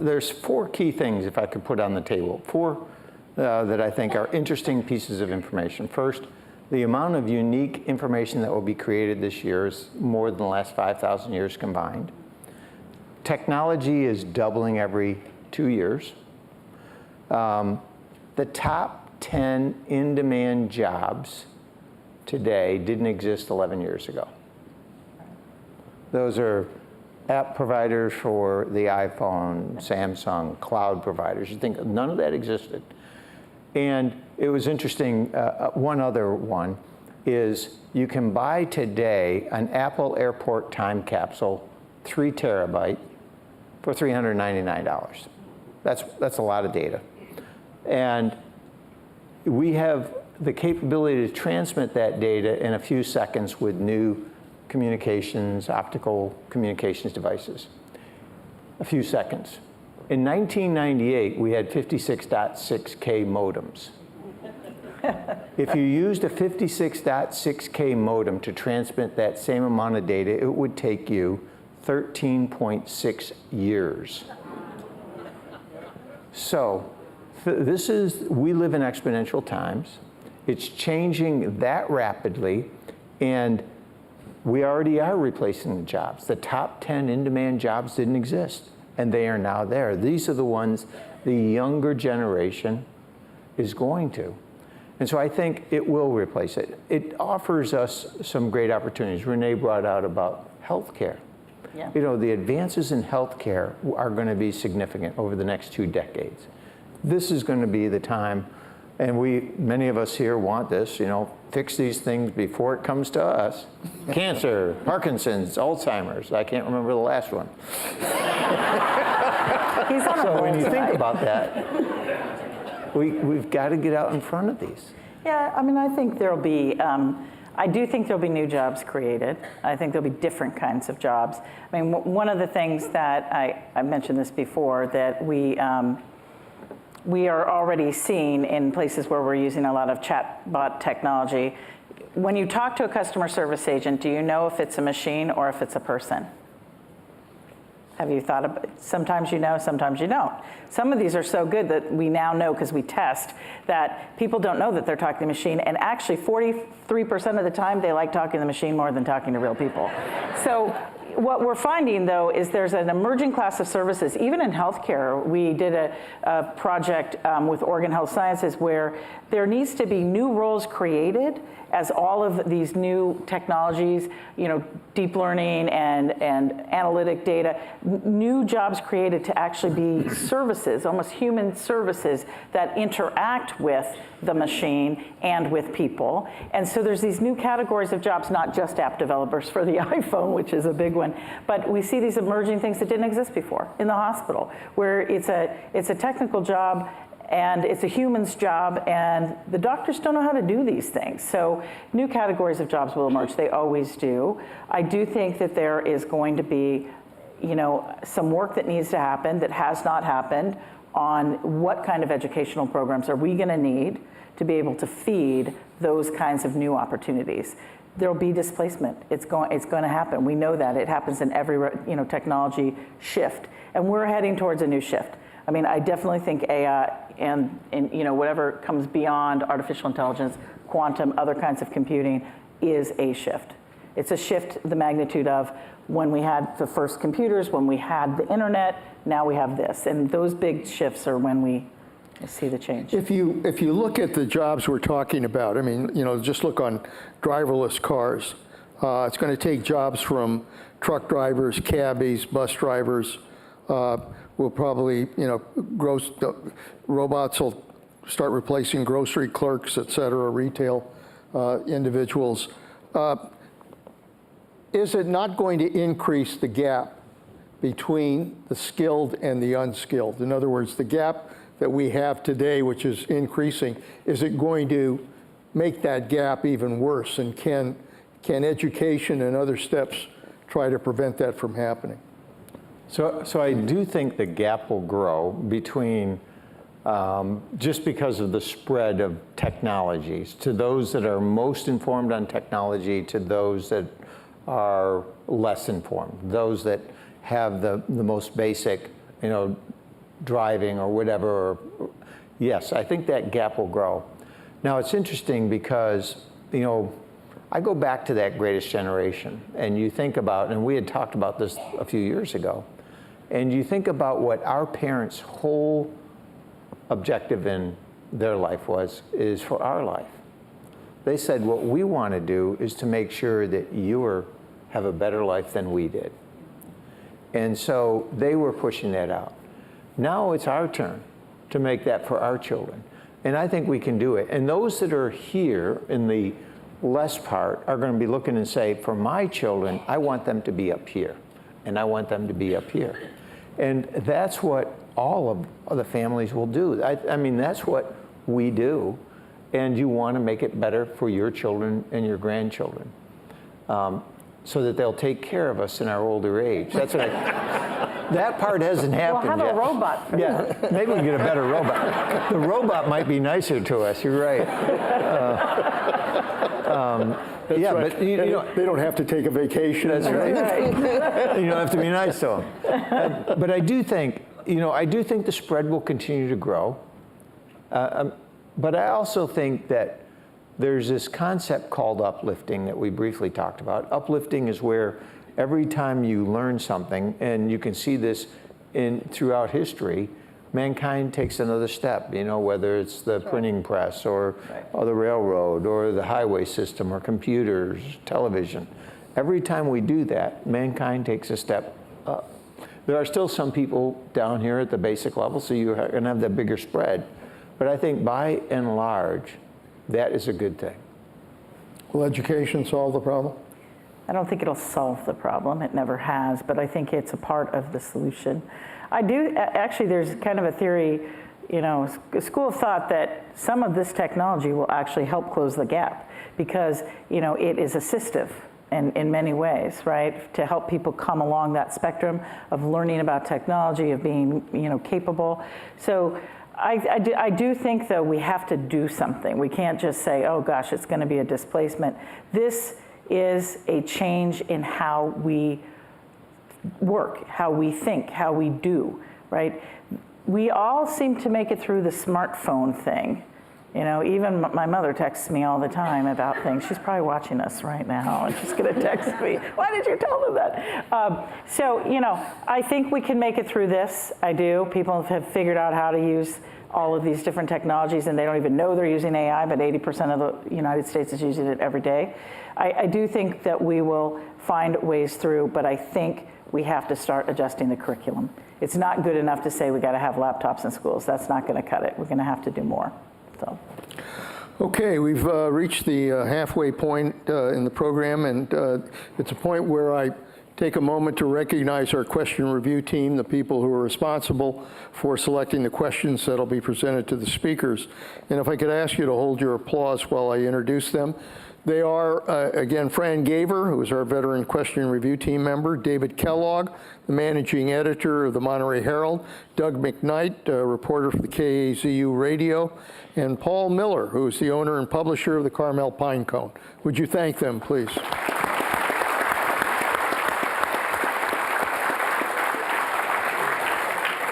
There's four key things, if I could put on the table, four that I think are interesting pieces of information. First, the amount of unique information that will be created this year is more than the last 5,000 years combined. Technology is doubling every 2 years. The top 10 in-demand jobs today didn't exist 11 years ago. Those are app providers for the iPhone, Samsung, cloud providers. You think none of that existed. And it was interesting, one other one is you can buy today an Apple Airport time capsule, 3 terabyte, for $399. That's a lot of data. And we have the capability to transmit that data in a few seconds with new communications, optical communications devices. A few seconds. In 1998, we had 56.6K modems. If you used a 56.6K modem to transmit that same amount of data, it would take you 13.6 years. So we live in exponential times. It's changing that rapidly, and we already are replacing the jobs. The top 10 in-demand jobs didn't exist, and they are now there. These are the ones the younger generation is going to. And so I think it will replace it. It offers us some great opportunities. Renee brought out about healthcare. Yeah. You know, the advances in healthcare are going to be significant over the next 2 decades. This is going to be the time, and many of us here want this, fix these things before it comes to us. Cancer, Parkinson's, Alzheimer's. I can't remember the last one. He's on a So roll when you tonight. think about that, we've got to get out in front of these. Yeah, I mean, I think there'll be, I do think there'll be new jobs created. I think there'll be different kinds of jobs. I mean, one of the things that I mentioned this before, that we are already seeing in places where we're using a lot of chatbot technology. When you talk to a customer service agent, do you know if it's a machine or if it's a person? Have you thought about it? Sometimes you know, sometimes you don't. Some of these are so good that we now know, because we test, that people don't know that they're talking to the machine, and actually 43% of the time they like talking to the machine more than talking to real people. So what we're finding, though, is there's an emerging class of services. Even in healthcare, we did a project with Oregon Health Sciences where there needs to be new roles created as all of these new technologies, deep learning and analytic data, new jobs created to actually be services, almost human services that interact with the machine and with people. And so there's these new categories of jobs, not just app developers for the iPhone, which is a big one, but we see these emerging things that didn't exist before in the hospital, where it's a technical job and it's a human's job, and the doctors don't know how to do these things. So new categories of jobs will emerge. They always do. I do think that there is going to be, some work that needs to happen that has not happened on what kind of educational programs are we going to need to be able to feed those kinds of new opportunities. There'll be displacement. It's going to happen. We know that. It happens in every technology shift, and we're heading towards a new shift. I mean, I definitely think AI and whatever comes beyond artificial intelligence, quantum, other kinds of computing is a shift. It's a shift the magnitude of when we had the first computers, when we had the internet, now we have this. And those big shifts are when we see the change. If you look at the jobs we're talking about, I mean, just look on driverless cars. It's going to take jobs from truck drivers, cabbies, bus drivers. We'll probably, robots will start replacing grocery clerks, et cetera, retail individuals. Is it not going to increase the gap between the skilled and the unskilled? In other words, the gap that we have today, which is increasing, is it going to make that gap even worse? And can education and other steps try to prevent that from happening? So I do think the gap will grow between, just because of the spread of technologies, to those that are most informed on technology, to those that are less informed, those that have the most basic, driving or whatever. Yes, I think that gap will grow. Now it's interesting because, I go back to that greatest generation, and you think about, and we had talked about this a few years ago, and you think about what our parents' whole objective in their life is for our life. They said, what we want to do is to make sure that you have a better life than we did. And so they were pushing that out. Now it's our turn to make that for our children. And I think we can do it. And those that are here in the less part are going to be looking and say, for my children, I want them to be up here. And I want them to be up here. And that's what all of the families will do. I mean, that's what we do. And you want to make it better for your children and your grandchildren, so that they'll take care of us in our older age. That's what that part hasn't happened yet. We'll have a robot for that. Yeah, maybe we can get a better robot. The robot might be nicer to us, you're right. Yeah, right. but they don't have to take a vacation. That's right. You don't have to be nice to them. But I do think, the spread will continue to grow. But I also think that there's this concept called uplifting that we briefly talked about. Uplifting is where every time you learn something, and you can see this throughout history, mankind takes another step, whether it's the printing press or the railroad or the highway system or computers, television. Every time we do that, mankind takes a step up. There are still some people down here at the basic level, so you're going to have that bigger spread. But I think by and large, that is a good thing. Will education solve the problem? I don't think it'll solve the problem. It never has, but I think it's a part of the solution. I do, actually, there's kind of a theory, a school of thought that some of this technology will actually help close the gap because, it is assistive in many ways, right? To help people come along that spectrum of learning about technology, of being, capable. So I do think, though, we have to do something. We can't just say, oh, gosh, it's going to be a displacement. This is a change in how we work, how we think, how we do, right? We all seem to make it through the smartphone thing. Even my mother texts me all the time about things. She's probably watching us right now, and she's going to text me, why did you tell them that? So, I think we can make it through this. I do. People have figured out how to use all of these different technologies, and they don't even know they're using AI, but 80% of the United States is using it every day. I do think that we will find ways through, but I think we have to start adjusting the curriculum. It's not good enough to say we got to have laptops in schools. That's not going to cut it. We're going to have to do more. So. Okay, we've reached the halfway point in the program, and it's a point where I take a moment to recognize our question review team, the people who are responsible for selecting the questions that will be presented to the speakers. And if I could ask you to hold your applause while I introduce them. They are, again, Fran Gaver, who is our veteran question review team member, David Kellogg, the managing editor of the Monterey Herald, Doug McKnight, a reporter for the KAZU Radio, and Paul Miller, who is the owner and publisher of the Carmel Pinecone. Would you thank them, please?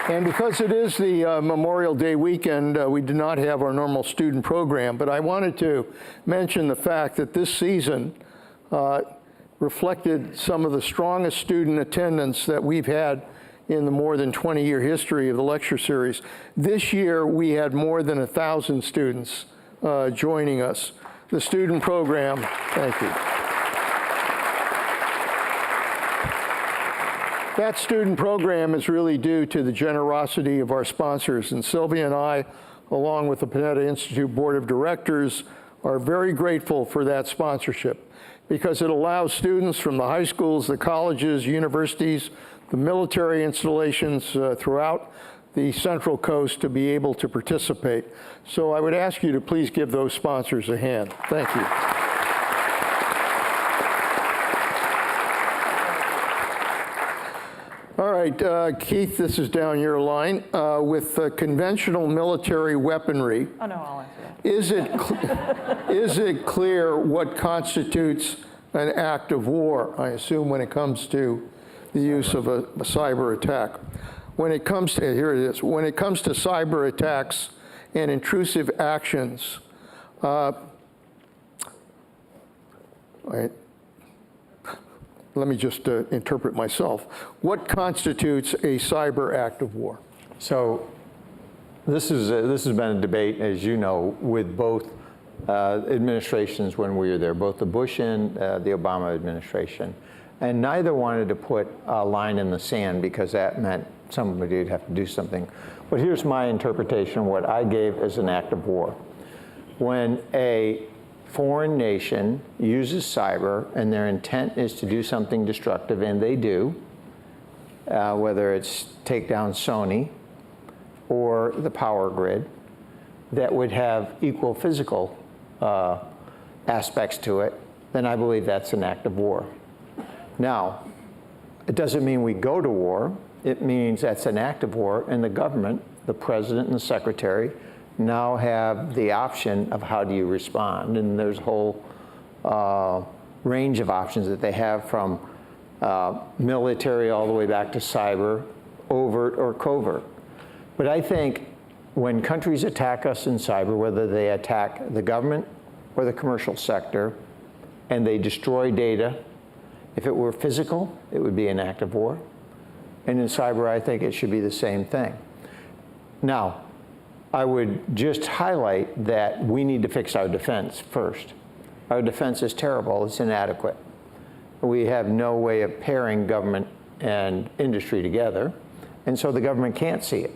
And because it is the Memorial Day weekend, we do not have our normal student program, but I wanted to mention the fact that this season reflected some of the strongest student attendance that we've had in the more than 20-year history of the lecture series. This year, we had more than 1,000 students joining us. The student program, thank you. That student program is really due to the generosity of our sponsors, and Sylvia and I, along with the PANETTA Institute Board of Directors, are very grateful for that sponsorship because it allows students from the high schools, the colleges, universities, the military installations throughout the Central Coast to be able to participate. So I would ask you to please give those sponsors a hand. Thank you. All right, Keith, this is down your line. With conventional military weaponry, Oh, no, I'll answer that. is it clear what constitutes an act of war? I assume when it comes to the use of a cyber attack. When it comes to, here it is, when it comes to cyber attacks and intrusive actions, let me just interpret myself. What constitutes a cyber act of war? So this has been a debate, as you know, with both administrations when we were there, both the Bush and the Obama administration. And neither wanted to put a line in the sand because that meant somebody would have to do something. But here's my interpretation, what I gave as an act of war. When a foreign nation uses cyber and their intent is to do something destructive, and they do, whether it's take down Sony or the power grid, that would have equal physical aspects to it, then I believe that's an act of war. Now, it doesn't mean we go to war. It means that's an act of war, and the government, the president and the secretary, now have the option of how do you respond. And there's a whole range of options that they have, from military all the way back to cyber, overt or covert. But I think when countries attack us in cyber, whether they attack the government or the commercial sector, and they destroy data, if it were physical, it would be an act of war. And in cyber, I think it should be the same thing. Now, I would just highlight that we need to fix our defense first. Our defense is terrible, it's inadequate. We have no way of pairing government and industry together, and so the government can't see it.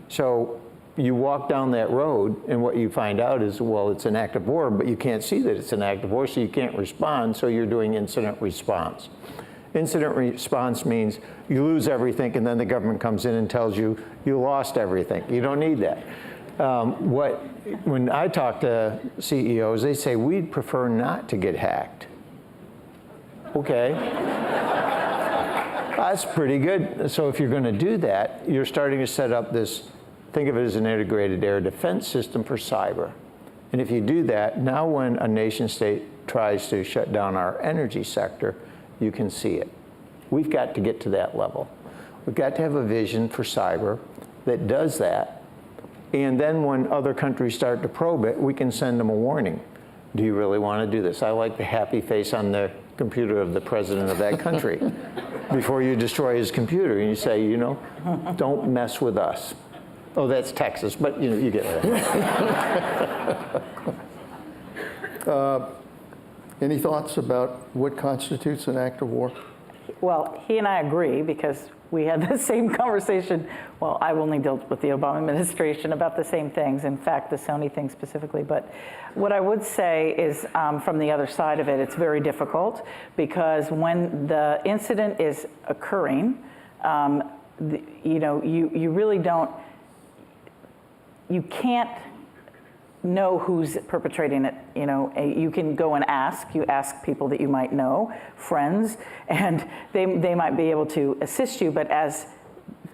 So you walk down that road, and what you find out is, well, it's an act of war, but you can't see that it's an act of war, so you can't respond, so you're doing incident response. Incident response means you lose everything, and then the government comes in and tells you, you lost everything. You don't need that. When I talk to CEOs, they say, we'd prefer not to get hacked. Okay. That's pretty good. So if you're going to do that, you're starting to set up this, think of it as an integrated air defense system for cyber. And if you do that, now when a nation state tries to shut down our energy sector, you can see it. We've got to get to that level. We've got to have a vision for cyber that does that. And then when other countries start to probe it, we can send them a warning. Do you really want to do this? I like the happy face on the computer of the president of that country before you destroy his computer. And you say, you know, don't mess with us. Oh, that's Texas, but you know, you get it. Any thoughts about what constitutes an act of war? Well, he and I agree, because we had the same conversation. Well, I've only dealt with the Obama administration about the same things, in fact, the Sony thing specifically. But what I would say is, from the other side of it, it's very difficult, because when the incident is occurring, you know, you really don't, you can't know who's perpetrating it. You know, you can go and you ask people that you might know, friends, and they might be able to assist you, but as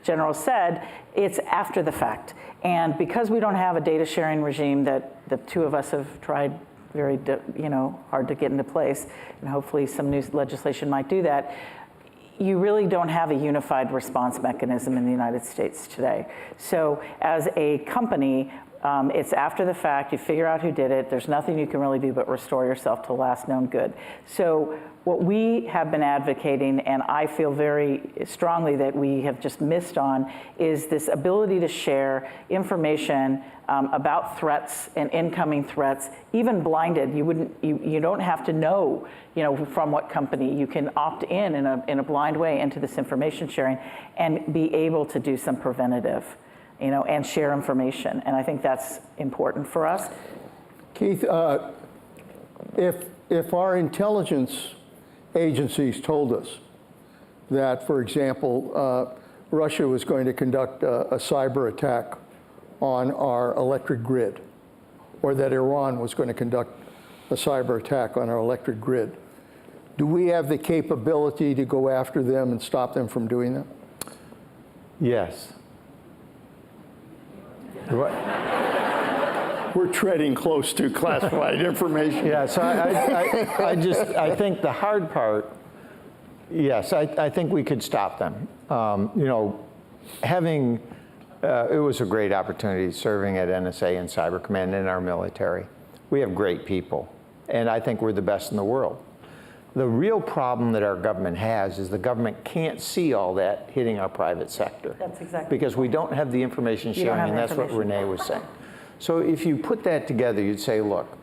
General said, it's after the fact. And because we don't have a data sharing regime that the two of us have tried very, you know, hard to get into place, and hopefully some new legislation might do that, you really don't have a unified response mechanism in the United States today. So as a company, it's after the fact, you figure out who did it, there's nothing you can really do but restore yourself to last known good. So what we have been advocating, and I feel very strongly that we have just missed on, is this ability to share information about threats and incoming threats, even blinded. You don't have to know, you know, from what company. You can opt in a blind way into this information sharing and be able to do some preventative, you know, and share information. And I think that's important for us. Keith, if our intelligence agencies told us that, for example, Russia was going to conduct a cyber attack on our electric grid, or that Iran was going to conduct a cyber attack on our electric grid. Do we have the capability to go after them and stop them from doing that? Yes. We're treading close to classified information. Yeah, so I think the hard part, yes, I think we could stop them. You know, it was a great opportunity serving at NSA and Cyber Command in our military. We have great people, and I think we're the best in the world. The real problem that our government has is the government can't see all that hitting our private sector. That's exactly because we don't have the information sharing, and that's what Renee was saying. So if you put that together, you'd say, look,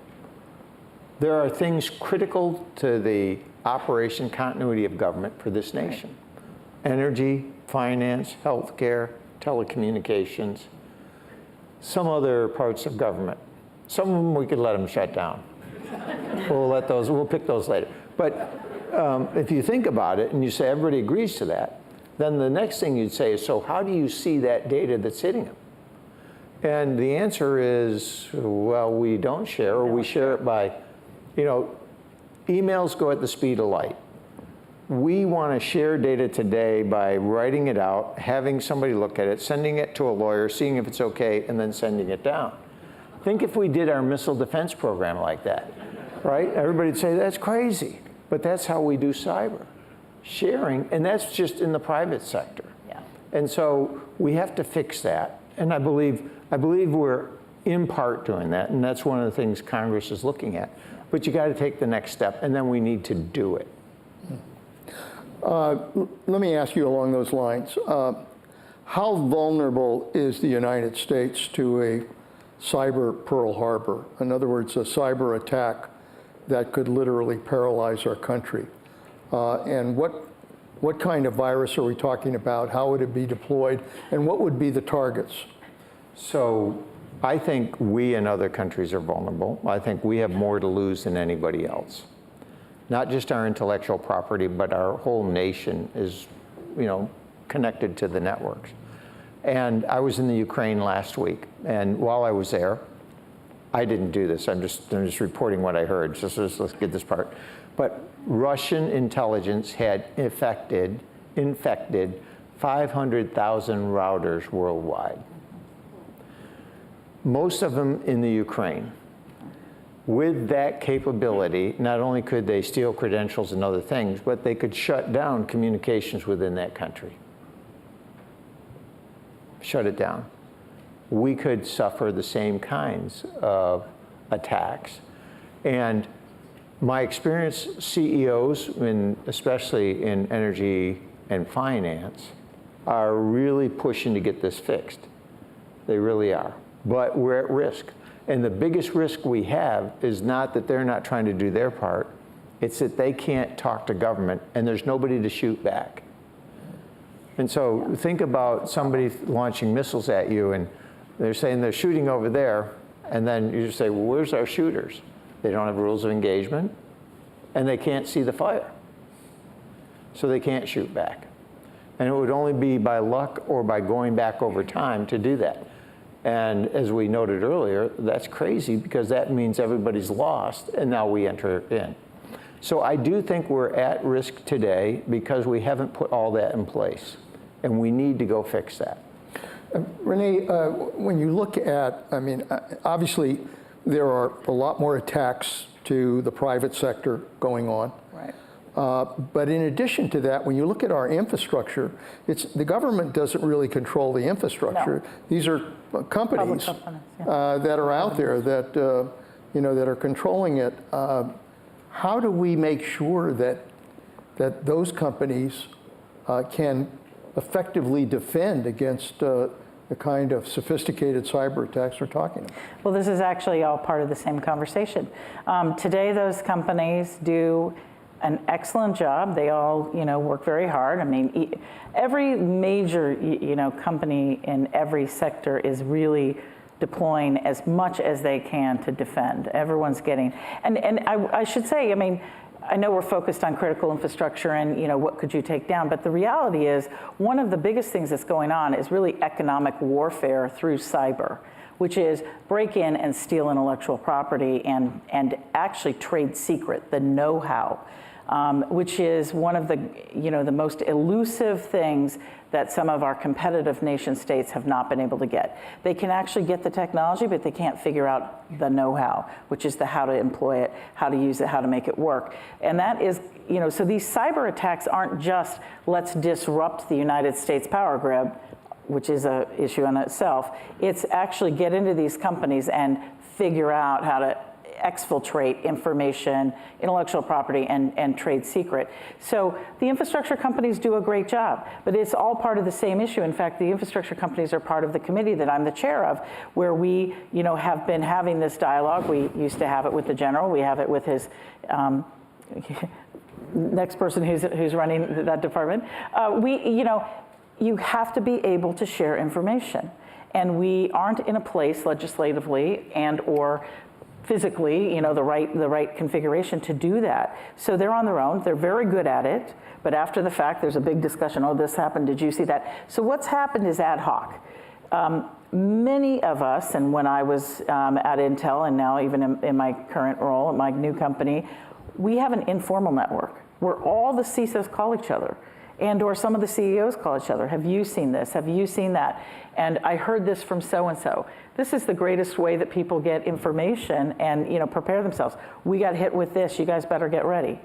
there are things critical to the operation continuity of government for this nation. Energy, finance, healthcare, telecommunications, some other parts of government. Some of them we could let them shut down. We'll pick those later. But if you think about it and you say everybody agrees to that, then the next thing you'd say is, so how do you see that data that's hitting them? And the answer is, well, we don't share, or we share it by, you know, emails go at the speed of light. We want to share data today by writing it out, having somebody look at it, sending it to a lawyer, seeing if it's okay, and then sending it down. Think if we did our missile defense program like that, right? Everybody'd say, that's crazy. But that's how we do cyber. Sharing, and that's just in the private sector. Yeah. And so we have to fix that. And I believe we're in part doing that, and that's one of the things Congress is looking at. But you got to take the next step, and then we need to do it. Let me ask you along those lines. How vulnerable is the United States to a cyber Pearl Harbor? In other words, a cyber attack that could literally paralyze our country. And what kind of virus are we talking about? How would it be deployed? And what would be the targets? So I think we and other countries are vulnerable. I think we have more to lose than anybody else. Not just our intellectual property, but our whole nation is, you know, connected to the networks. And I was in the Ukraine last week, and while I was there, I didn't do this. I'm just reporting what I heard. Just let's get this part. But Russian intelligence had infected 500,000 routers worldwide. Most of them in the Ukraine. With that capability, not only could they steal credentials and other things, but they could shut down communications within that country. Shut it down. We could suffer the same kinds of attacks. And my experience, CEOs, especially in energy and finance, are really pushing to get this fixed. They really are. But we're at risk. And the biggest risk we have is not that they're not trying to do their part, it's that they can't talk to government and there's nobody to shoot back. And so think about somebody launching missiles at you and they're saying they're shooting over there, and then you just say, well, where's our shooters? They don't have rules of engagement, and they can't see the fire. So they can't shoot back. And it would only be by luck or by going back over time to do that. And as we noted earlier, that's crazy because that means everybody's lost, and now we enter in. So I do think we're at risk today because we haven't put all that in place, and we need to go fix that. Renee, when you look at, I mean, obviously there are a lot more attacks to the private sector going on. Right. But in addition to that, when you look at our infrastructure, the government doesn't really control the infrastructure. No. These are companies that are out there that, that are controlling it. How do we make sure that those companies can effectively defend against the kind of sophisticated cyber attacks we're talking about? Well, this is actually all part of the same conversation. Today, those companies do an excellent job. They all, work very hard. I mean, every major, company in every sector is really deploying as much as they can to defend. Everyone's getting, and I should say, I mean, I know we're focused on critical infrastructure and, you know, what could you take down, but the reality is one of the biggest things that's going on is really economic warfare through cyber, which is break in and steal intellectual property and actually trade secret, the know-how, which is one of the, you know, the most elusive things that some of our competitive nation states have not been able to get. They can actually get the technology, but they can't figure out the know-how, which is the how to employ it, how to use it, how to make it work. And that is, you know, so these cyber attacks aren't just let's disrupt the United States power grid, which is an issue in itself. It's actually get into these companies and figure out how to exfiltrate information, intellectual property, and trade secret. So the infrastructure companies do a great job, but it's all part of the same issue. In fact, the infrastructure companies are part of the committee that I'm the chair of, where we, you know, have been having this dialogue. We used to have it with the general. We have it with his next person who's running that department. You know, you have to be able to share information, and we aren't in a place legislatively and or physically, you know, the right configuration to do that. So they're on their own. They're very good at it. But after the fact, there's a big discussion. Oh, this happened. Did you see that? So what's happened is ad hoc. Many of us, and when I was at Intel, and now even in my current role at my new company, we have an informal network where all the CISOs call each other, and or some of the CEOs call each other. Have you seen this? Have you seen that? And I heard this from so-and-so. This is the greatest way that people get information and, you know, prepare themselves. We got hit with this, you guys better get ready.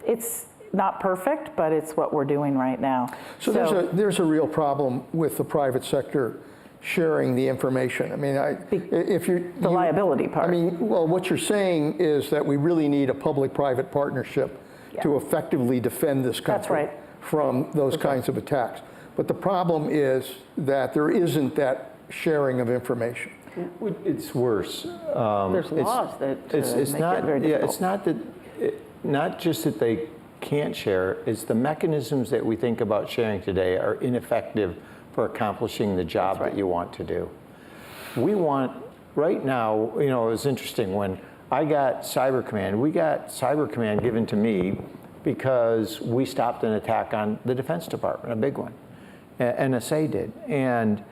It's not perfect, but it's what we're doing right now. So there's a real problem with the private sector sharing the information. I mean, the liability part. I mean, well, what you're saying is that we really need a public-private partnership to effectively defend this country from those kinds of attacks. But the problem is that there isn't that sharing of information. It's worse. There's laws that it's make not, it very difficult. it's not that, not just that they can't share, it's the mechanisms that we think about sharing today are ineffective for accomplishing the job that you want to do. We want, right now, you know, it was interesting when I got Cyber Command, we got Cyber Command given to me because we stopped an attack on the Defense Department, a big one. NSA did. And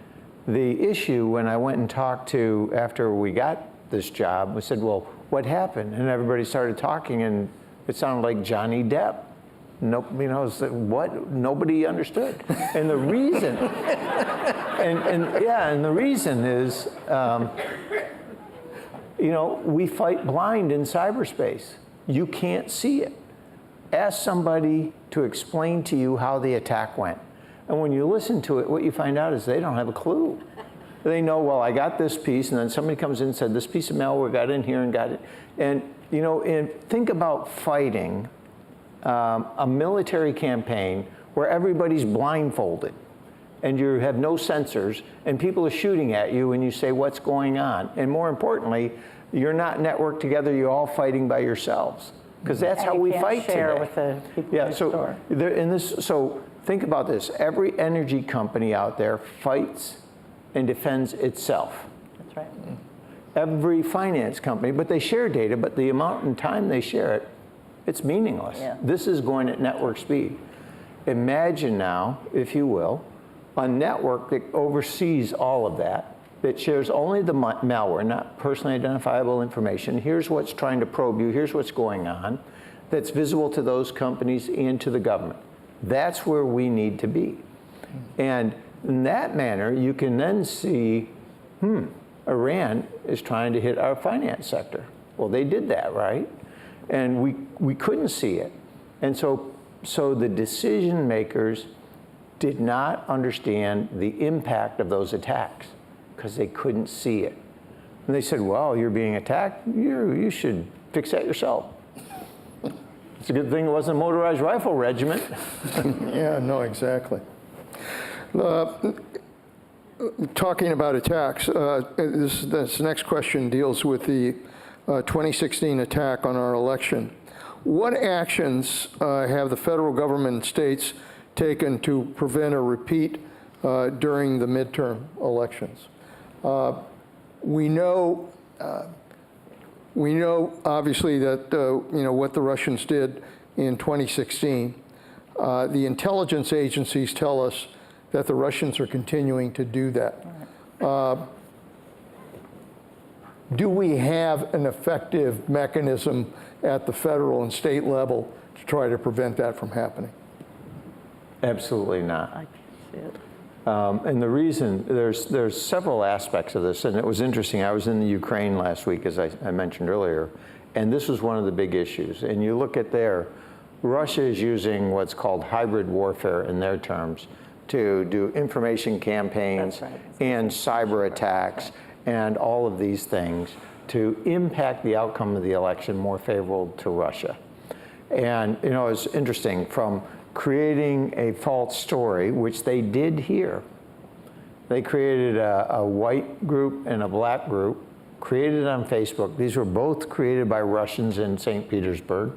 the issue when I went and talked to, after we got this job, we said, well, what happened? And everybody started talking, and it sounded like Johnny Depp. Nope, you know, what? Nobody understood. And the reason, and the reason is, you know, we fight blind in cyberspace. You can't see it. Ask somebody to explain to you how the attack went. And when you listen to it, what you find out is they don't have a clue. They know, well, I got this piece, and then somebody comes in and said, this piece of malware got in here and got it. And, you know, and think about fighting a military campaign where everybody's blindfolded and you have no sensors and people are shooting at you and you say, what's going on? And more importantly, you're not networked together, you're all fighting by yourselves. Because that's how we fight today. With the people next door. So think about this. Every energy company out there fights and defends itself. That's right. Every finance company, but they share data, but the amount and time they share it, it's meaningless. Yeah. This is going at network speed. Imagine now, if you will, a network that oversees all of that, that shares only the malware, not personally identifiable information. Here's what's trying to probe you. Here's what's going on. That's visible to those companies and to the government. That's where we need to be. And in that manner, you can then see, Iran is trying to hit our finance sector. Well, they did that, right? And we couldn't see it. And so the decision makers did not understand the impact of those attacks because they couldn't see it. And they said, well, you're being attacked, you should fix that yourself. It's a good thing it wasn't a motorized rifle regiment. Yeah, no, exactly. Talking about attacks, this next question deals with the 2016 attack on our election. What actions have the federal government and states taken to prevent a repeat during the midterm elections? We know We know, obviously, that what the Russians did in 2016. The intelligence agencies tell us that the Russians are continuing to do that. Do we have an effective mechanism at the federal and state level to try to prevent that from happening? Absolutely not. I see it. And the reason, there's several aspects of this, and it was interesting. I was in the Ukraine last week, as I mentioned earlier, and this was one of the big issues. And you look at there, Russia is using what's called hybrid warfare in their terms to do information campaigns and cyber attacks and all of these things to impact the outcome of the election more favorable to Russia. And it's interesting, from creating a false story, which they did here. They created a white group and a black group, created on Facebook. These were both created by Russians in St. Petersburg.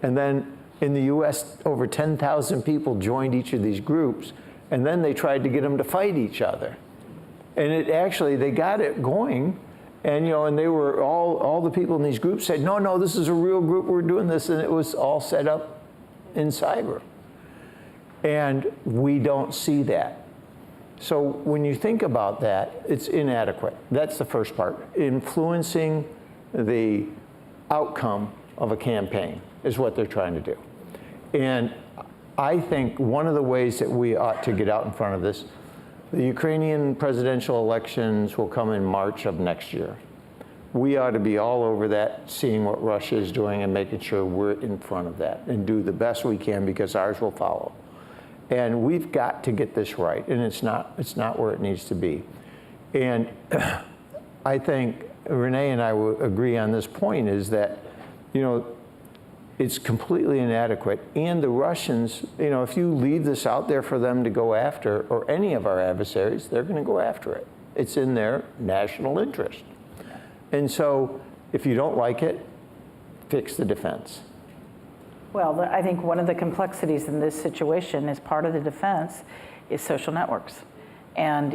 And then in the US, over 10,000 people joined each of these groups, and then they tried to get them to fight each other. And they got it going, and and they were all the people in these groups said, no, this is a real group, we're doing this, and it was all set up in cyber. And we don't see that. So when you think about that, it's inadequate. That's the first part. Influencing the outcome of a campaign is what they're trying to do. And I think one of the ways that we ought to get out in front of this, the Ukrainian presidential elections will come in March of next year. We ought to be all over that, seeing what Russia is doing and making sure we're in front of that and do the best we can, because ours will follow. And we've got to get this right, and it's not where it needs to be. And I think Renee and I will agree on this point, is that, it's completely inadequate. And the Russians, if you leave this out there for them to go after, or any of our adversaries, they're going to go after it. It's in their national interest. And so if you don't like it, fix the defense. Well, I think one of the complexities in this situation is part of the defense is social networks. And,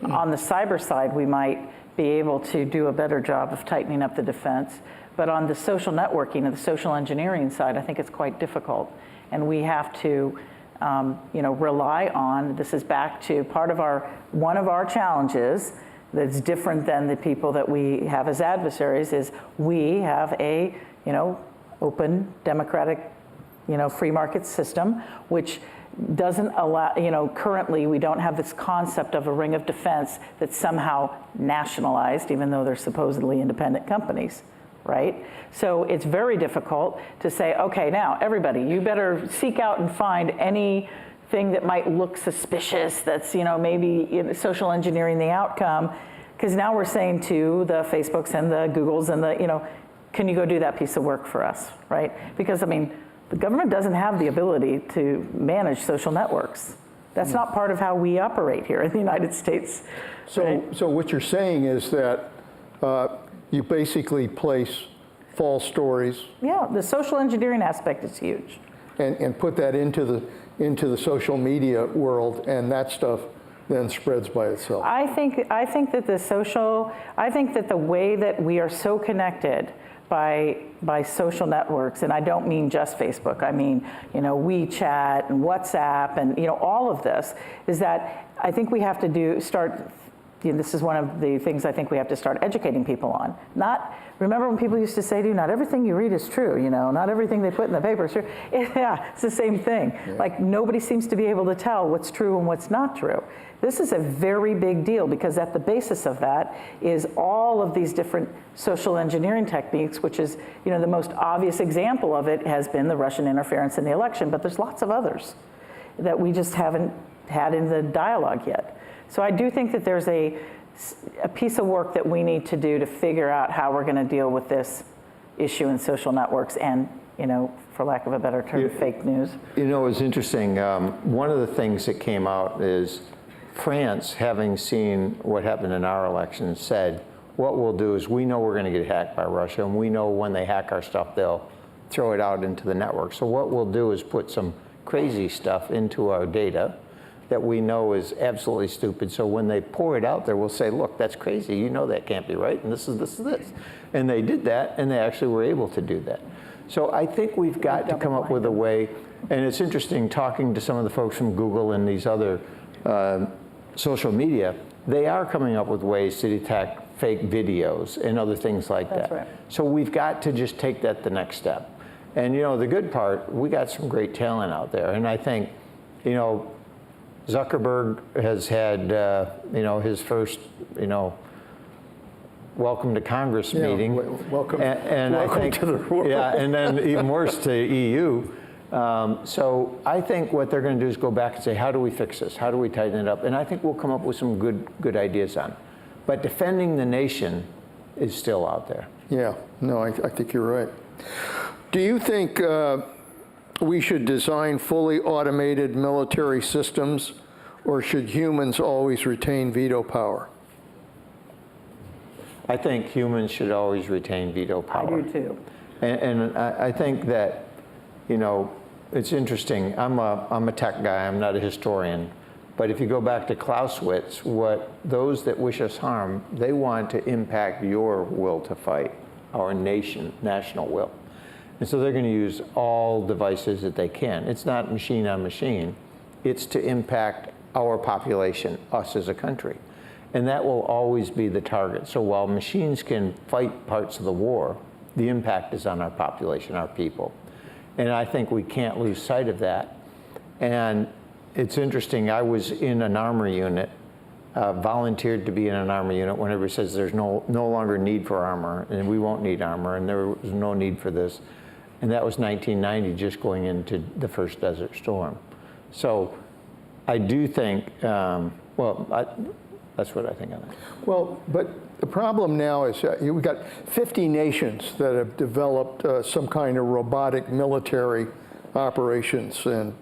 on the cyber side, we might be able to do a better job of tightening up the defense. But on the social networking and the social engineering side, I think it's quite difficult. And we have to, rely on, this is back to one of our challenges that's different than the people that we have as adversaries, is we have a, open, democratic, free market system, which doesn't allow, currently we don't have this concept of a ring of defense that's somehow nationalized, even though they're supposedly independent companies, right? So it's very difficult to say, okay, now everybody, you better seek out and find anything that might look suspicious, that's, maybe social engineering the outcome, because now we're saying to the Facebooks and the Googles and the, can you go do that piece of work for us, right? Because, the government doesn't have the ability to manage social networks. That's not part of how we operate here in the United States. So what you're saying is that you basically place false stories. Yeah, the social engineering aspect is huge. And put that into the social media world, and that stuff then spreads by itself. I think that the way that we are so connected by social networks, and I don't mean just Facebook, I mean, WeChat and WhatsApp and, all of this, is that I think we have to this is one of the things I think we have to start educating people on. Remember when people used to say to you, not everything you read is true, not everything they put in the paper is true. Yeah, it's the same thing. Yeah. Like, nobody seems to be able to tell what's true and what's not true. This is a very big deal, because at the basis of that is all of these different social engineering techniques, which is, the most obvious example of it has been the Russian interference in the election, but there's lots of others that we just haven't had in the dialogue yet. So I do think that there's a piece of work that we need to do to figure out how we're going to deal with this issue in social networks and, for lack of a better term, fake news. It's interesting. One of the things that came out is France, having seen what happened in our election, said, what we'll do is, we know we're going to get hacked by Russia, and we know when they hack our stuff, they'll throw it out into the network. So what we'll do is put some crazy stuff into our data that we know is absolutely stupid. So when they pour it out there, we'll say, look, that's crazy. You know that can't be right, and this is this. And they did that, and they actually were able to do that. So I think we've got to come up with a way, and it's interesting talking to some of the folks from Google and these other social media, they are coming up with ways to detect fake videos and other things like that. That's right. So we've got to just take that the next step. And the good part, we got some great talent out there. And I think, Zuckerberg has had, his first, welcome to Congress meeting. Welcome, and welcome I think, to the world. Yeah, and then even worse to EU. So I think what they're going to do is go back and say, how do we fix this? How do we tighten it up? And I think we'll come up with some good ideas on it. But defending the nation is still out there. Yeah, no, I think you're right. Do you think we should design fully automated military systems, or should humans always retain veto power? I think humans should always retain veto power. I do too. And I think that, it's interesting. I'm a tech guy. I'm not a historian. But if you go back to Clausewitz, what those that wish us harm, they want to impact your will to fight, our national will. And so they're going to use all devices that they can. It's not machine on machine. It's to impact our population, us as a country. And that will always be the target. So while machines can fight parts of the war, the impact is on our population, our people. And I think we can't lose sight of that. And it's interesting, I was in an armor unit, volunteered to be in an armor unit when everybody says there's no longer need for armor, and we won't need armor, and there was no need for this. And that was 1990, just going into the first Desert Storm. So I do think, that's what I think of that. Well, but the problem now is we've got 50 nations that have developed some kind of robotic military operations, and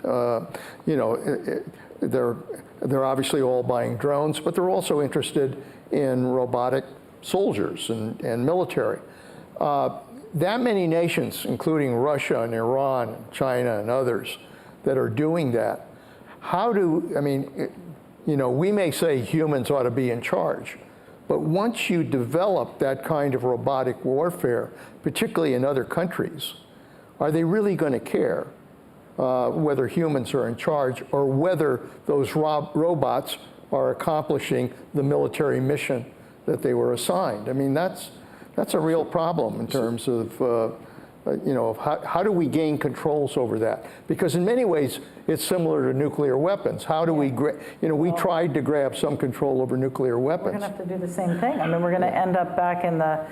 they're obviously all buying drones, but they're also interested in robotic soldiers and military. That many nations, including Russia and Iran, and China and others, that are doing that. We may say humans ought to be in charge, but once you develop that kind of robotic warfare, particularly in other countries, are they really going to care whether humans are in charge or whether those robots are accomplishing the military mission that they were assigned? I mean, that's a real problem in terms of how do we gain controls over that? Because in many ways, it's similar to nuclear weapons. How do we tried to grab some control over nuclear weapons. We're going to have to do the same thing. I mean, we're going to end up back in the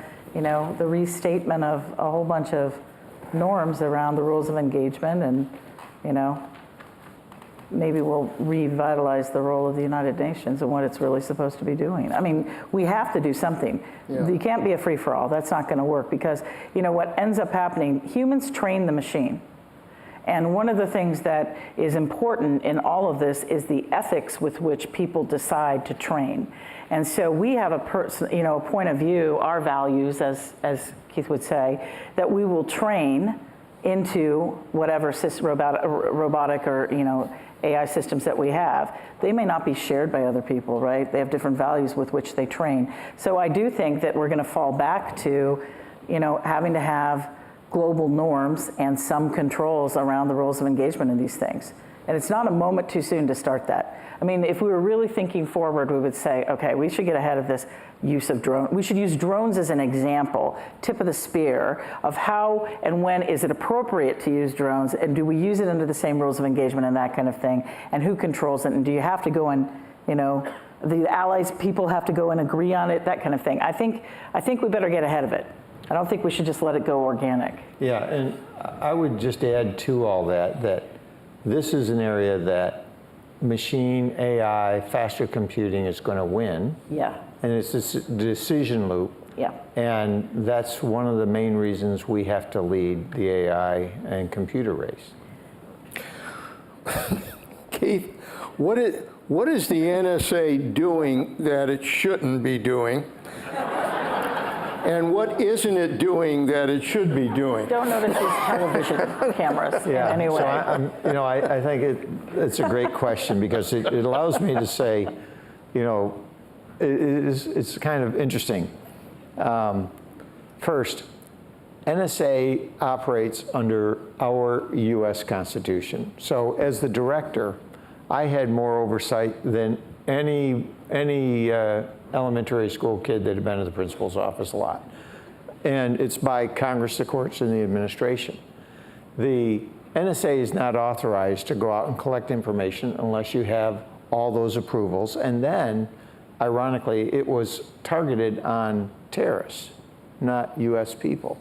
restatement of a whole bunch of norms around the rules of engagement, and, maybe we'll revitalize the role of the United Nations and what it's really supposed to be doing. I mean, we have to do something. Yeah. You can't be a free-for-all. That's not going to work, because, what ends up happening, humans train the machine. And one of the things that is important in all of this is the ethics with which people decide to train. And so we have a point of view, our values, as Keith would say, that we will train into whatever robotic or AI systems that we have. They may not be shared by other people, right? They have different values with which they train. So I do think that we're going to fall back to, having to have global norms and some controls around the rules of engagement in these things. And it's not a moment too soon to start that. I mean, if we were really thinking forward, we would say, okay, we should get ahead of this use of drones. We should use drones as an example, tip of the spear, of how and when is it appropriate to use drones, and do we use it under the same rules of engagement and that kind of thing, and who controls it, and do you have to go and, the allies people have to go and agree on it, that kind of thing. I think we better get ahead of it. I don't think we should just let it go organic. Yeah, and I would just add to all that this is an area that machine, AI, faster computing is going to win. Yeah. And it's this decision loop. Yeah. And that's one of the main reasons we have to lead the AI and computer race. Keith, what is the NSA doing that it shouldn't be doing? And what isn't it doing that it should be doing? Don't notice these television cameras in any way. So I think it's a great question because it allows me to say, it's kind of interesting. First, NSA operates under our U.S. Constitution. So as the director, I had more oversight than any elementary school kid that had been to the principal's office a lot. And it's by Congress, the courts, and the administration. The NSA is not authorized to go out and collect information unless you have all those approvals. And then, ironically, it was targeted on terrorists, not U.S. people.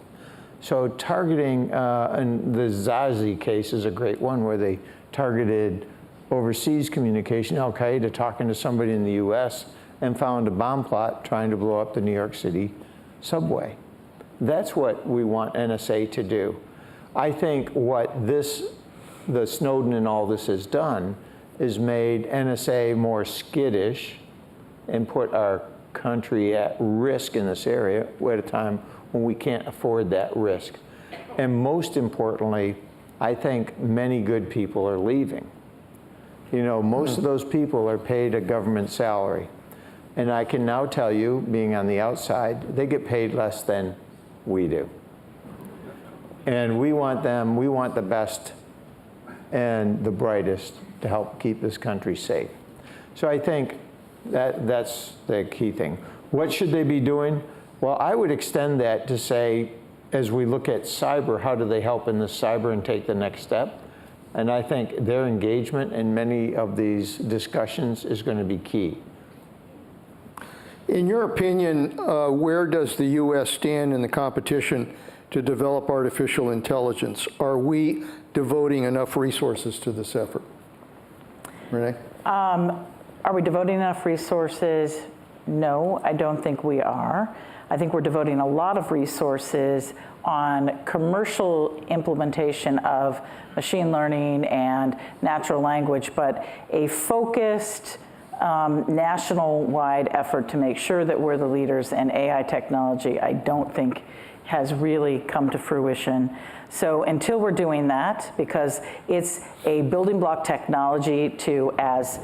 So targeting, and the Zazi case is a great one where they targeted overseas communication, Al-Qaeda talking to somebody in the U.S. and found a bomb plot trying to blow up the New York City subway. That's what we want NSA to do. I think what the Snowden and all this has done is made NSA more skittish and put our country at risk in this area at a time when we can't afford that risk. And most importantly, I think many good people are leaving. Most of those people are paid a government salary. And I can now tell you, being on the outside, they get paid less than we do. And we want the best and the brightest to help keep this country safe. So I think that's the key thing. What should they be doing? Well, I would extend that to say, as we look at cyber, how do they help in the cyber and take the next step? And I think their engagement in many of these discussions is going to be key. In your opinion, where does the U.S. stand in the competition to develop artificial intelligence? Are we devoting enough resources to this effort? Renee? Are we devoting enough resources? No, I don't think we are. I think we're devoting a lot of resources on commercial implementation of machine learning and natural language, but a focused national-wide effort to make sure that we're the leaders in AI technology, I don't think has really come to fruition. So until we're doing that, because it's a building block technology to, as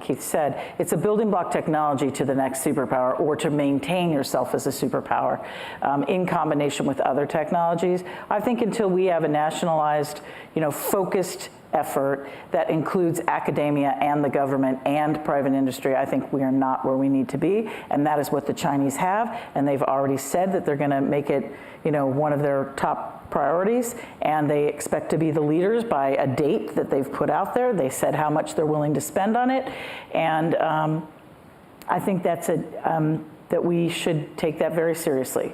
Keith said, it's a building block technology to the next superpower or to maintain yourself as a superpower in combination with other technologies. I think until we have a nationalized, focused effort that includes academia and the government and private industry, I think we are not where we need to be, and that is what the Chinese have, and they've already said that they're going to make it, one of their top priorities, and they expect to be the leaders by a date that they've put out there. They said how much they're willing to spend on it, and I think that's that we should take that very seriously.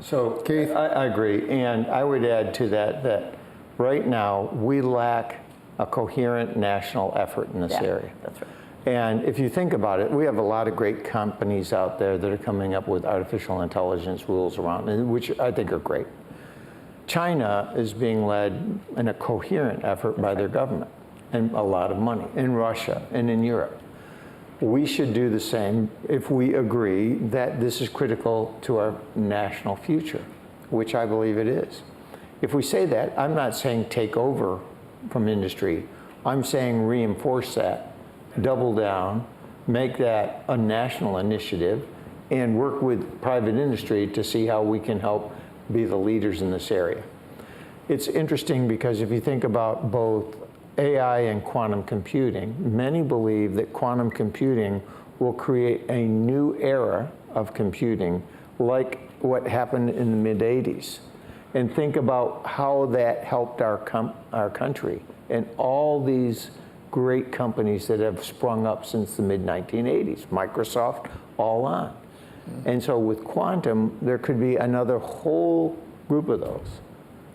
So, Keith, I agree, and I would add to that right now we lack a coherent national effort in this area. That's right. And if you think about it, we have a lot of great companies out there that are coming up with artificial intelligence rules around, which I think are great. China is being led in a coherent effort by their government and a lot of money in Russia and in Europe. We should do the same if we agree that this is critical to our national future, which I believe it is. If we say that, I'm not saying take over from industry. I'm saying reinforce that, double down, make that a national initiative, and work with private industry to see how we can help be the leaders in this area. It's interesting because if you think about both AI and quantum computing, many believe that quantum computing will create a new era of computing like what happened in the mid-'80s. And think about how that helped our country and all these great companies that have sprung up since the mid-1980s, Microsoft, all on. And so with quantum, there could be another whole group of those.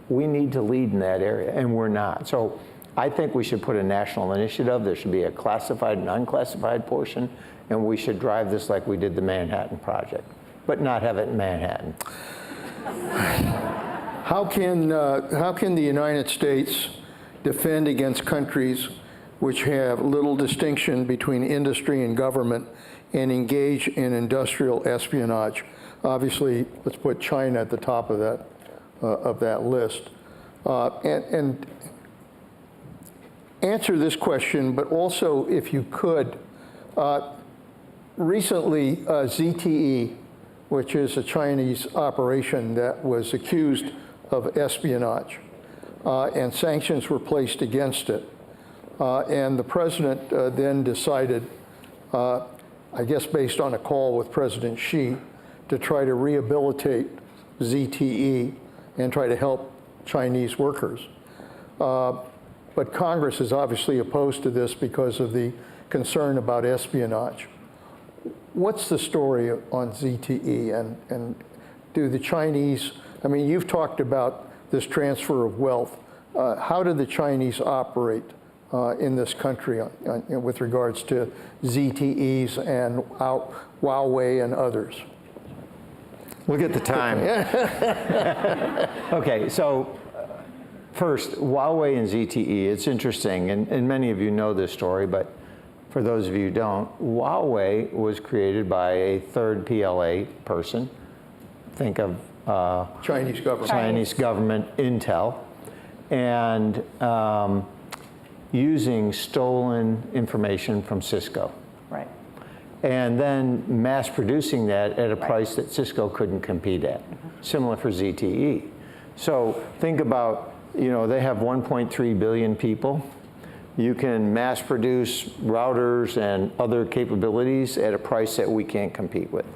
We need to lead in that area, and we're not. So I think we should put a national initiative. There should be a classified and unclassified portion, and we should drive this like we did the Manhattan Project, but not have it in Manhattan. How can the United States defend against countries which have little distinction between industry and government and engage in industrial espionage? Obviously, let's put China at the top of that list. And answer this question, but also, if you could, recently ZTE, which is a Chinese operation that was accused of espionage, and sanctions were placed against it. And the president then decided, I guess based on a call with President Xi, to try to rehabilitate ZTE and try to help Chinese workers. But Congress is obviously opposed to this because of the concern about espionage. What's the story on ZTE, and do the Chinese, I mean, you've talked about this transfer of wealth. How do the Chinese operate in this country with regards to ZTEs and Huawei and others? Look at the time. Okay, so first, Huawei and ZTE, it's interesting, and many of you know this story, but for those of you who don't, Huawei was created by a third PLA person. Think of Chinese government. Chinese government intel, and using stolen information from Cisco. Right. And then mass producing that at a price that Cisco couldn't compete at. Similar for ZTE. So think about, you know, they have 1.3 billion people. You can mass produce routers and other capabilities at a price that we can't compete with.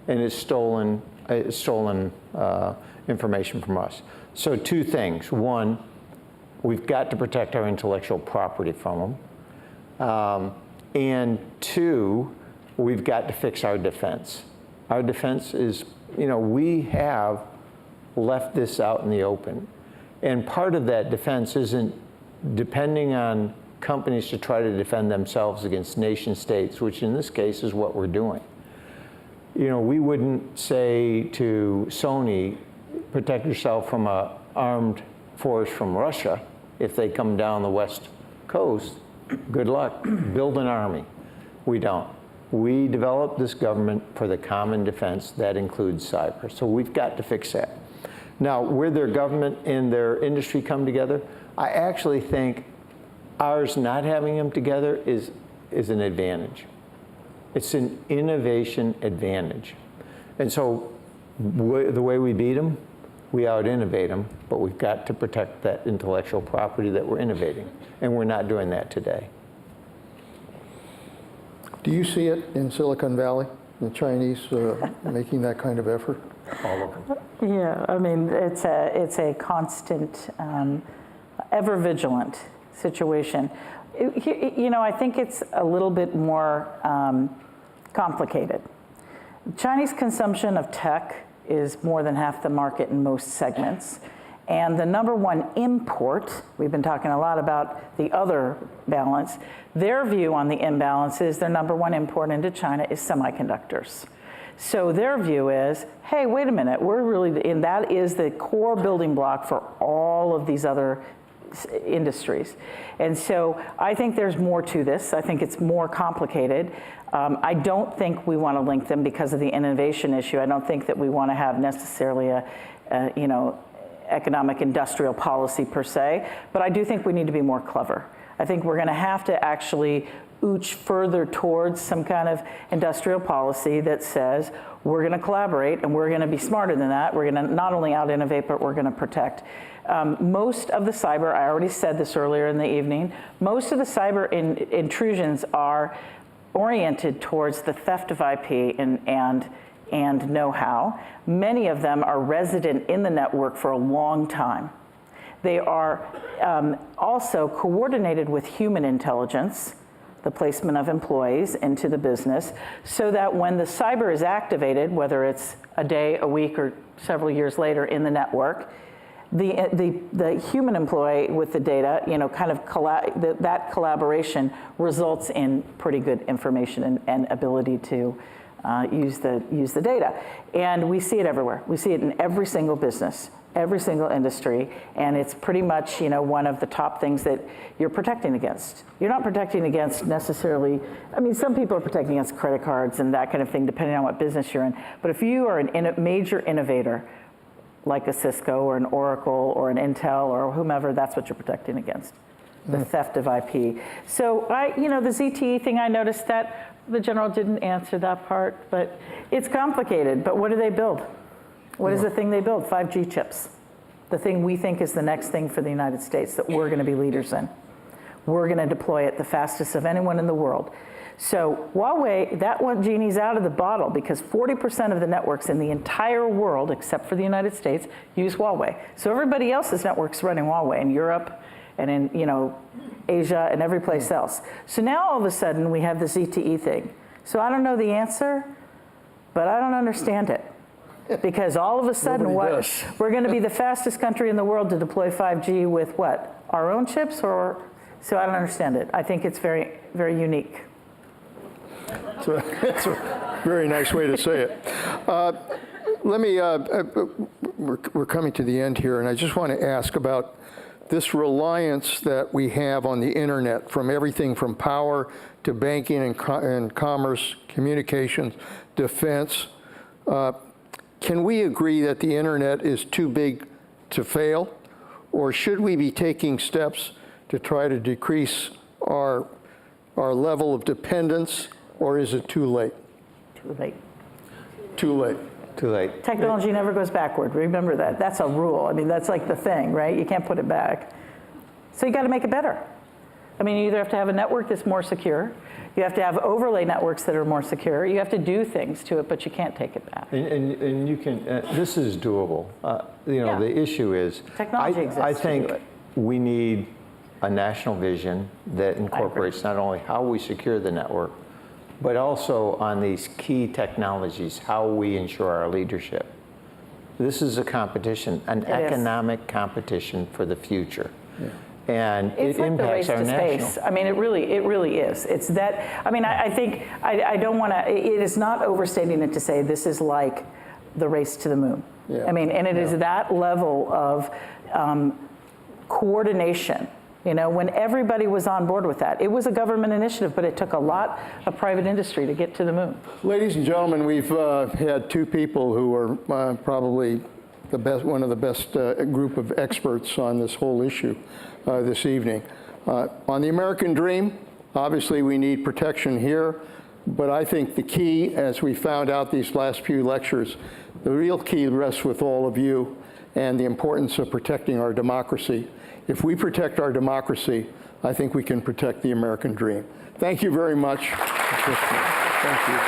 And it's stolen information from us. So two things. One, we've got to protect our intellectual property from them. And two, we've got to fix our defense. Our defense is, you know, we have left this out in the open. And part of that defense isn't depending on companies to try to defend themselves against nation states, which in this case is what we're doing. You know, we wouldn't say to Sony, protect yourself from an armed force from Russia. If they come down the West Coast, good luck, build an army. We don't. We developed this government for the common defense that includes cyber. So we've got to fix that. Now, where their government and their industry come together, I actually think ours not having them together is an advantage. It's an innovation advantage. And so the way we beat them, we out-innovate them, but we've got to protect that intellectual property that we're innovating. And we're not doing that today. Do you see it in Silicon Valley, the Chinese making that kind of effort? All of them. Yeah, I mean, it's a constant, ever vigilant situation. You know, I think it's a little bit more complicated. Chinese consumption of tech is more than half the market in most segments. And the number one import, we've been talking a lot about the other balance, their view on the imbalance is their number one import into China is semiconductors. So their view is, hey, wait a minute, we're really, and that is the core building block for all of these other industries. And so I think there's more to this. I think it's more complicated. I don't think we want to link them because of the innovation issue. I don't think that we want to have necessarily a you know, economic industrial policy per se, but I do think we need to be more clever. I think we're going to have to actually ooch further towards some kind of industrial policy that says we're going to collaborate and we're going to be smarter than that. We're going to not only out-innovate, but we're going to protect. Most of the cyber, I already said this earlier in the evening, most of the cyber intrusions are oriented towards the theft of IP and know-how. Many of them are resident in the network for a long time. They are also coordinated with human intelligence, the placement of employees into the business, so that when the cyber is activated, whether it's a day, a week, or several years later in the network, the human employee with the data, you know, kind of that collaboration results in pretty good information and ability to use the data. And we see it everywhere. We see it in every single business. every single industry, and it's pretty much, one of the top things that you're protecting against. You're not protecting against necessarily, I mean, some people are protecting against credit cards and that kind of thing, depending on what business you're in. But if you are a major innovator, like a Cisco or an Oracle or an Intel or whomever, that's what you're protecting against, the theft of IP. So the ZTE thing, I noticed that the general didn't answer that part, but it's complicated. But what do they build? What is the thing they build? 5G chips. The thing we think is the next thing for the United States that we're going to be leaders in. We're going to deploy it the fastest of anyone in the world. So Huawei, that one genie's out of the bottle because 40% of the networks in the entire world, except for the United States, use Huawei. So everybody else's network's running Huawei in Europe and in Asia and every place else. So now all of a sudden we have the ZTE thing. So I don't know the answer, but I don't understand it. Because all of a sudden, we're going to be the fastest country in the world to deploy 5G with what? Our own chips? So I don't understand it. I think it's very, very unique. So that's a very nice way to say it. We're coming to the end here, and I just want to ask about this reliance that we have on the internet, from everything from power to banking and commerce, communications, defense. Can we agree that the internet is too big to fail, or should we be taking steps to try to decrease our level of dependence, or is it too late? Too late. Too late. Too late. Technology never goes backward. Remember that. That's a rule. I mean, that's like the thing, right? You can't put it back. So you got to make it better. I mean, you either have to have a network that's more secure, you have to have overlay networks that are more secure, you have to do things to it, but you can't take it back. And you can, this is doable. The issue is, Technology exists I to think do it. we need a national vision that incorporates not only how we secure the network, but also on these key technologies, how we ensure our leadership. This is a competition, an economic competition for the future. Yeah. And it's it like impacts the our race to national. space. I mean, it really is. It's that, I mean, I think, I don't want to, it is not overstating it to say this is like the race to the moon. Yeah. I mean, and it is that level of coordination. When everybody was on board with that. It was a government initiative, but it took a lot of private industry to get to the moon. Ladies and gentlemen, we've had two people who are probably one of the best group of experts on this whole issue this evening. On the American dream, obviously we need protection here, but I think the key, as we found out these last few lectures, the real key rests with all of you and the importance of protecting our democracy. If we protect our democracy, I think we can protect the American dream. Thank you very much. Thank you.